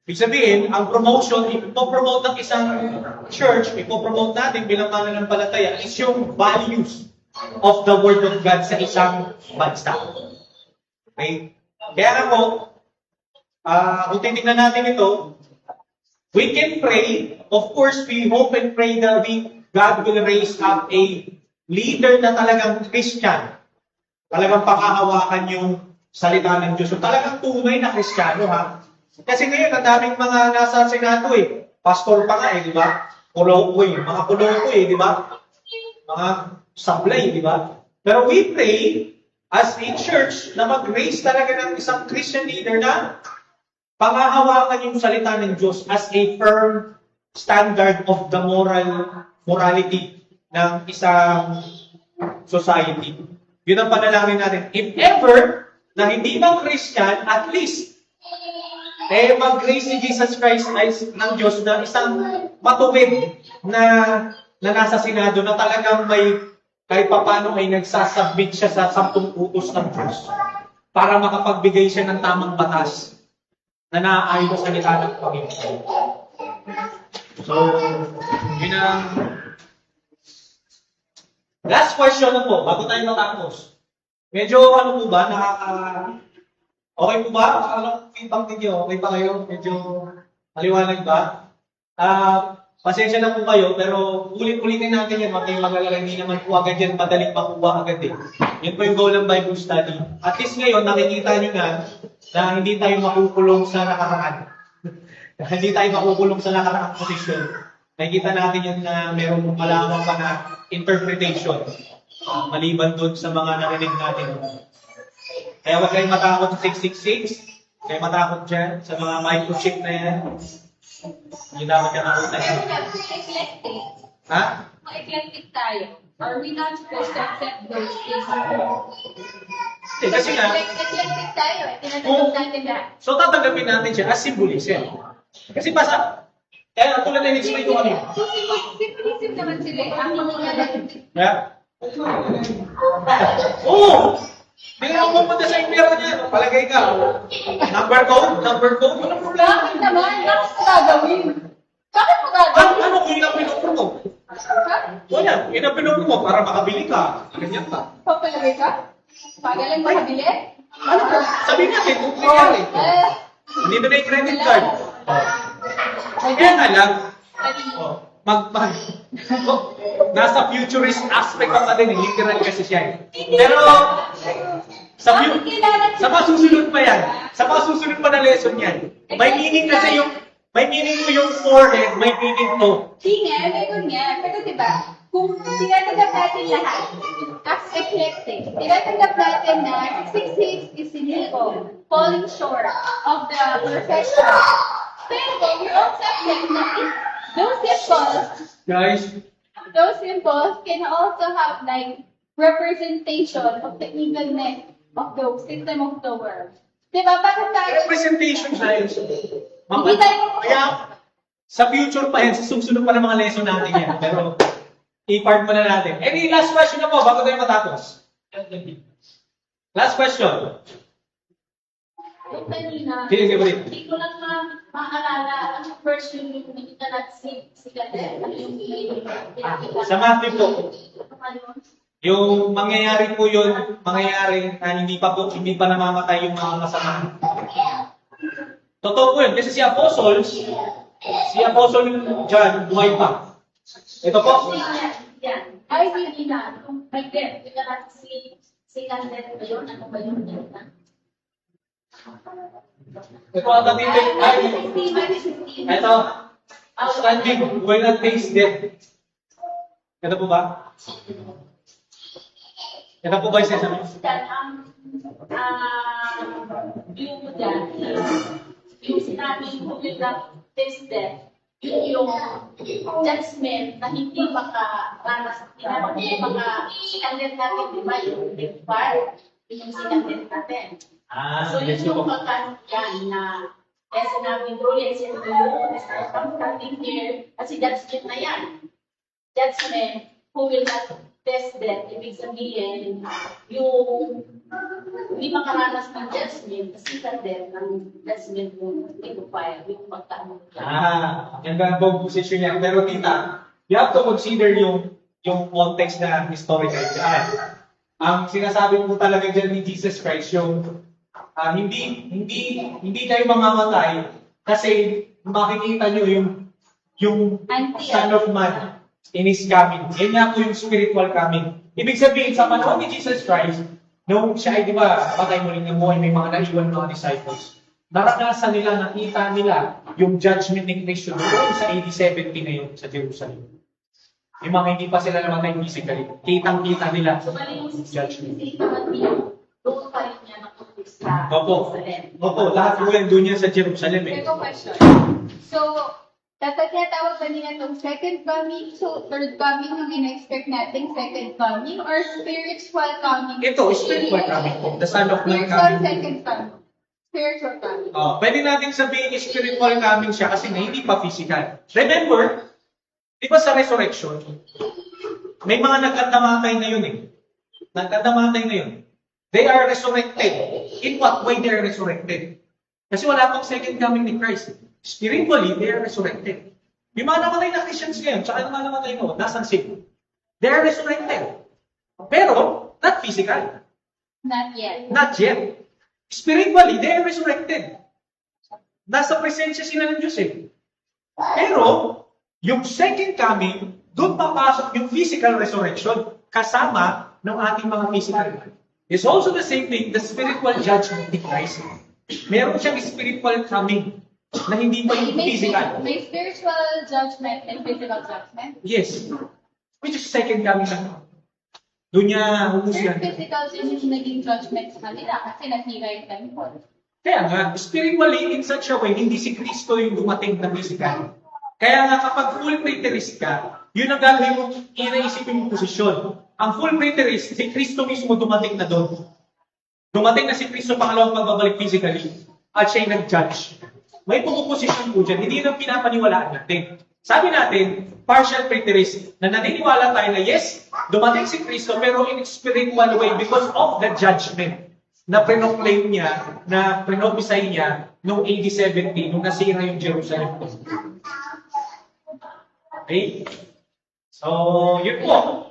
Ibig sabihin, ang promotion, ipopromote ng isang church, ipopromote natin bilang mananampalataya is yung values of the Word of God sa isang bansa. Okay? Kaya nga po, kung titignan natin ito, we can pray. Of course, we hope and pray that God will raise up a leader na talagang Christian. Talagang pakahawakan yung salita ng Diyos. So talagang tunay na Kristiyano, ha? Kasi ngayon, ang daming mga nasa Senado, pastor pa nga, di ba? Kuloko, mga kuloko, di ba? Mga sablay, di ba? Pero we pray as a church na mag-raise talaga ng isang Christian leader na pangahawakan yung salita ng Diyos as a firm standard of the morality ng isang society. Yun ang panalangin natin. If ever na hindi man Christian, at least mag-grace si Jesus Christ ay ng Diyos na isang matuwid na nasa Senado na talagang may kahit papano ay nagsasubmit siya sa 10 utos ng Diyos para makapagbigay siya ng tamang batas na naaayon sa salita ng Panginoon. So, yun ang last question na po, bago tayo matapos. Medyo ano po ba, okay po ba? Anong feedback ninyo? Okay pa kayo? Medyo maliwanag ba? Pasensya na po kayo, pero ulit-ulitin natin yan. Huwag kayong mag-alala, hindi naman po agad yan madaling makuha agad eh. Yun po yung goal ng Bible study. At least ngayon, nakikita nyo na hindi tayo makukulong sa nakaraan. Hindi tayo makukulong sa nakaraang posisyon. Nakikita natin yun na meron malawak pa na interpretation. Maliban dun sa mga narinig natin. Kaya huwag kayong matakot sa 666. Huwag kayong matakot dyan sa mga microchip na yan. Hindi dapat ka nakita. Eclectic. Ha? Eclectic tayo. Are we not supposed to accept those things? Hindi, kasi nga, Eclectic tayo. Tinatanggap natin lahat. so tatanggapin natin siya as symbolism. Kasi basta, kaya tulad na in-explain ko kanina. So, symbolism naman sila. Ang mga Yeah? Oo! Hindi na ako pupunta sa impero niya. Palagay ka. Number code, walang problema. bakit naman? Bakit mo gagawin? Bakit mo gagawin? Ano kung yun ang pinupromo? Ha? Wala, yun ang pinupromo para makabili ka. Ganyan ka. Papalagay ka? Pagaling makabili? Ano ba? Sabihin natin, kung nangyari. Hindi na yung credit card. Kaya nga lang, oh, nasa futurist aspect pa din, literal kasi siya eh. Pero, sa masusunod pa yan, sa masusunod pa na lesson yan, may meaning kasi may meaning mo yung forehead, may meaning to. Hindi nga, meron nga. Pero diba, kung tinatanggap natin lahat, as eclectic, tinatanggap natin na 666 is sinful, falling short of the perfection. Pero we also accept na those symbols can also have like representation of the evilness of the system of the world. Diba? Bakit tayo? Representation siya yun. Hindi tayo Kaya, sa future pa yan, sa susunod pa ng mga lesson natin yan. Pero, i-part mo na natin. Any last question na po, bago tayo matapos? Last question. Yung kanina, Sige, sige. hindi ko lang maalala ang first yung nakita natin si Kader. Yung Sa Matthew po, yung mangyayari po yun, mangyayari na hindi pa namamatay yung mga masama. Totoo po yun, kasi si Apostle John, buhay pa. Ito po. Yan. Ay, hindi na. Kung Kader, nakita natin si Kader ba yun? Ano ba yun? Ito ang tatitig. Ito. Standing when not taste death. Ito po ba? Ito po ba yung sinasabi? View mo dyan, yung sinabi mo yung taste death, yung judgment na hindi makaranas, hindi maka-sikandet natin, di ba? Yung fire, yung sikandet natin. So yun yes yung po. pagkakyan na kaya sinabi ko, yes, yung I'm standing here, kasi judgment na yan. Judgment, who will not test that, ibig sabihin, yung hindi makaranas ng judgment, kasi sa death, ng judgment mo, ito fire, yung pagkakyan. Ganda ang position niya. Pero tita, you have to consider yung context na historical dyan. Ang sinasabi po talaga dyan ni Jesus Christ, yung hindi kayo mamamatay kasi makikita nyo yung Son of Man in His coming. Yan nga po yung spiritual coming. Ibig sabihin, sa panahon ni Jesus Christ, nung siya ay, di ba, patay mo rin ng buhay, may mga naiwan mga disciples. Naranasan nila, nakita nila yung judgment ni Kristo doon sa AD 70 na yun sa Jerusalem. Yung mga hindi pa sila namatay physically, kitang-kita nila So, mali yung judgment. 66 naman niya, doon pa rin niya nakutis. sa Opo. Jerusalem. Opo, lahat po yan doon yan sa Jerusalem eh. Ito question. So, dapat tinatawag ba nila itong second coming? So, third coming yung in-expect natin, second coming? Or spiritual coming? Ito, spiritual coming po. The Son of Man Spiritual coming. second coming. Spiritual coming. Pwede natin sabihin spiritual coming siya kasi na hindi pa physical. Remember, di ba sa resurrection, may mga nagkandamatay na yun eh. Nagkandamatay na yun. They are resurrected. In what way they are resurrected? Kasi wala pang second coming ni Christ. Spiritually, they are resurrected. Yung mga namatay na Christians ngayon, tsaka yung mga namatay noon, nasan sila? They are resurrected. Pero, not physical. Not yet. Not yet. Spiritually, they are resurrected. Nasa presensya sila ng Diyos eh. Pero, yung second coming, doon papasok yung physical resurrection kasama ng ating mga physical. It's also the same thing, the spiritual judgment ni Christ. Meron siyang spiritual coming na hindi pa yung physical. May spiritual judgment and physical judgment. Yes. Which is second coming lang. Doon niya Your humusgan. physical din yung naging judgment sa kanila kasi nasira yung temple. Kaya nga, spiritually, in such a way, hindi si Kristo yung dumating na physical. Kaya nga, kapag full preterist ka, yun ang gagawin mo, inaisipin mo posisyon. Ang full preterist, si Kristo mismo dumating na doon. Dumating na si Kristo pangalawang pagbabalik physically, at siya yung nag-judge. May pumuposisyon po dyan, hindi lang pinapaniwalaan natin. Sabi natin, partial preterist, na naniniwala tayo na yes, dumating si Kristo, pero in spiritual way because of the judgment na pre-proclaim niya, na pre-prophesy niya noong AD 70, nung nasira yung Jerusalem. Okay? So, yun po.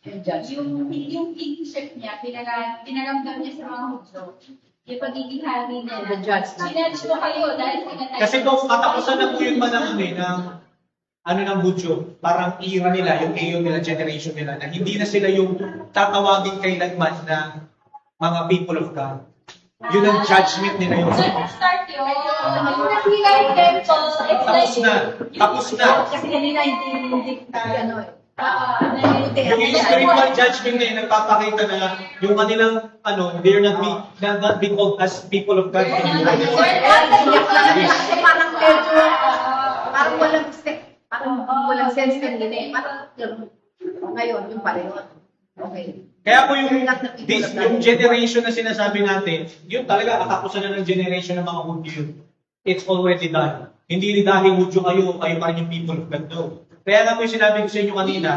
Yung judgment, yung kingship niya, pinaramdam niya sa mga Hudyo. Yung pagiging hari nila. The judgment. Sinadge mo kayo dahil sinatay. Kasi kung katapusan na po yung panahon eh, ng Hudyo, parang era nila, yung aeon nila, generation nila, na hindi na sila yung tatawagin kailanman na mga people of God. Yun ang judgment nila yung Start yun. Yung nasira yung temple, it's tapos like, na. Tapos na. Kasi kanina hindi ano eh. Yung spiritual judgment na yun, nagpapakita na yung kanilang, they're not be called as people of God anymore. Kasi parang medyo, parang walang walang sense kanina eh. Parang ngayon, yung pala yun. Okay. Kaya po yung generation na sinasabi natin, yun talaga katapusan na ng generation ng mga Hudyo. It's already done. Hindi dahil Hudyo kayo pa rin yung people of God. No. Kaya nga po yung sinabi ko sa inyo kanina,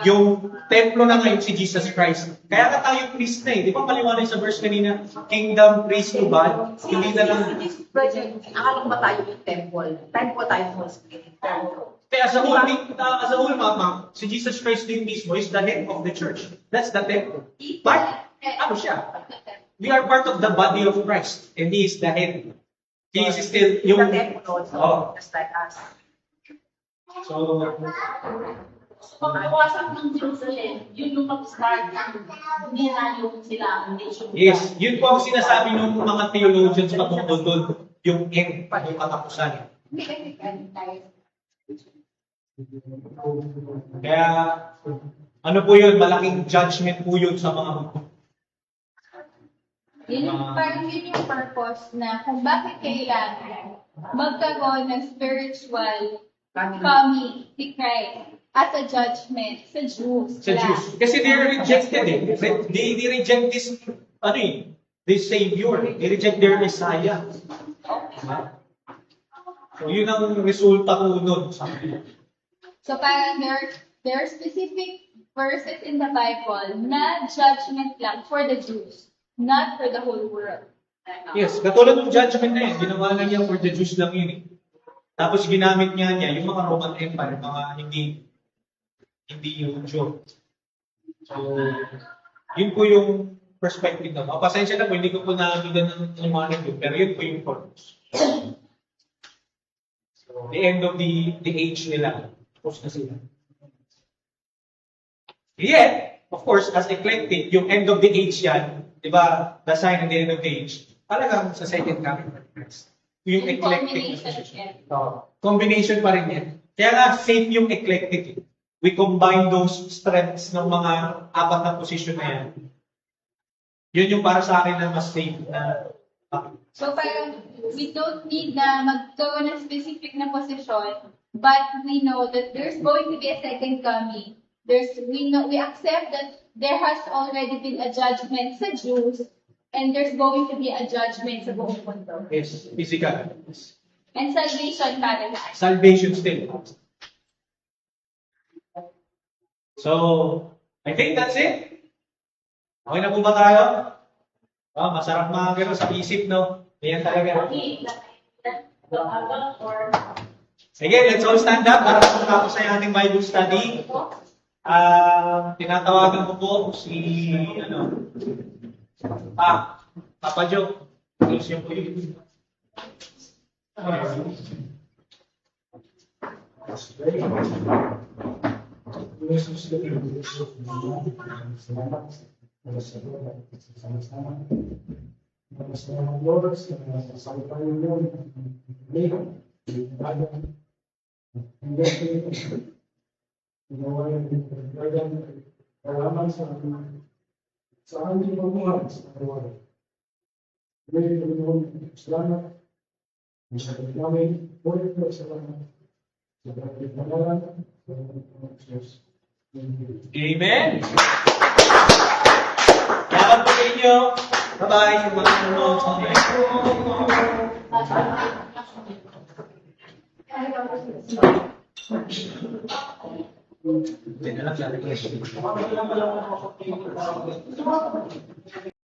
yung templo na ngayon si Jesus Christ. Kaya nga tayo priest na eh. Di ba paliwanag sa verse kanina, kingdom, priest to God? Hindi na lang. Akala ko ba tayo yung temple? Temple tayo sa Holy Spirit. Kaya as a whole, mama, si Jesus Christ din mismo is the head of the church. That's the temple. But, ano siya? We are part of the body of Christ. And He is the head. He is still The yung... temple also, Oh. just like us. So, Pagkawasak ng Jerusalem, yun yung mag-start ng hindi na yung sila ang nation. yes, yun po ang sinasabi ng mga theologians patungkol doon, yung end, yung katapusan. Kaya, ano po yun, malaking judgment po yun sa mga parang yun yung purpose na kung bakit kailangan magkaroon ng spiritual coming si Christ as a judgment sa Jews. sa Jews. Kasi they are rejected eh. They reject this, this Savior. They reject their Messiah. Diba? So, yun ang resulta ko nun. So parang there are specific verses in the Bible na judgment lang for the Jews, not for the whole world. Yes, katulad ng judgment na yun, ginawa na niya for the Jews lang yun eh. Tapos ginamit niya yung mga Roman Empire, mga hindi yung Jew. So, yun po yung perspective na. Pasensya na po, hindi ko po nabigyan ng mga yun, pero yun po yung purpose. So, the end of the age nila, tapos na sila. Yet, of course, as eclectic, yung end of the age yan, di ba, the sign of the end of the age, talagang sa second coming of Christ. Yung eclectic na position. Combination pa rin yan. Kaya nga, safe yung eclectic. we combine those strengths ng mga apat na position na yan. Yun yung para sa akin na mas safe na. So parang we don't need na magkaroon ng specific na posisyon, but we know that there's going to be a second coming. We accept that there has already been a judgment sa Jews, and there's going to be a judgment sa buong mundo. Yes, physical. And salvation para lahat. Salvation still. So, I think that's it. Okay na po ba tayo? Masarap mga gano'n sa isip, no? Ayan talaga. Sige, let's all stand up para matapos sa ating Bible study. Tinatawagan ko po si, Papa Joe. Please yung po yun. Amen. Salamat po sa inyo. Bye-bye. Mga nanonood sa amin. Hindi na lang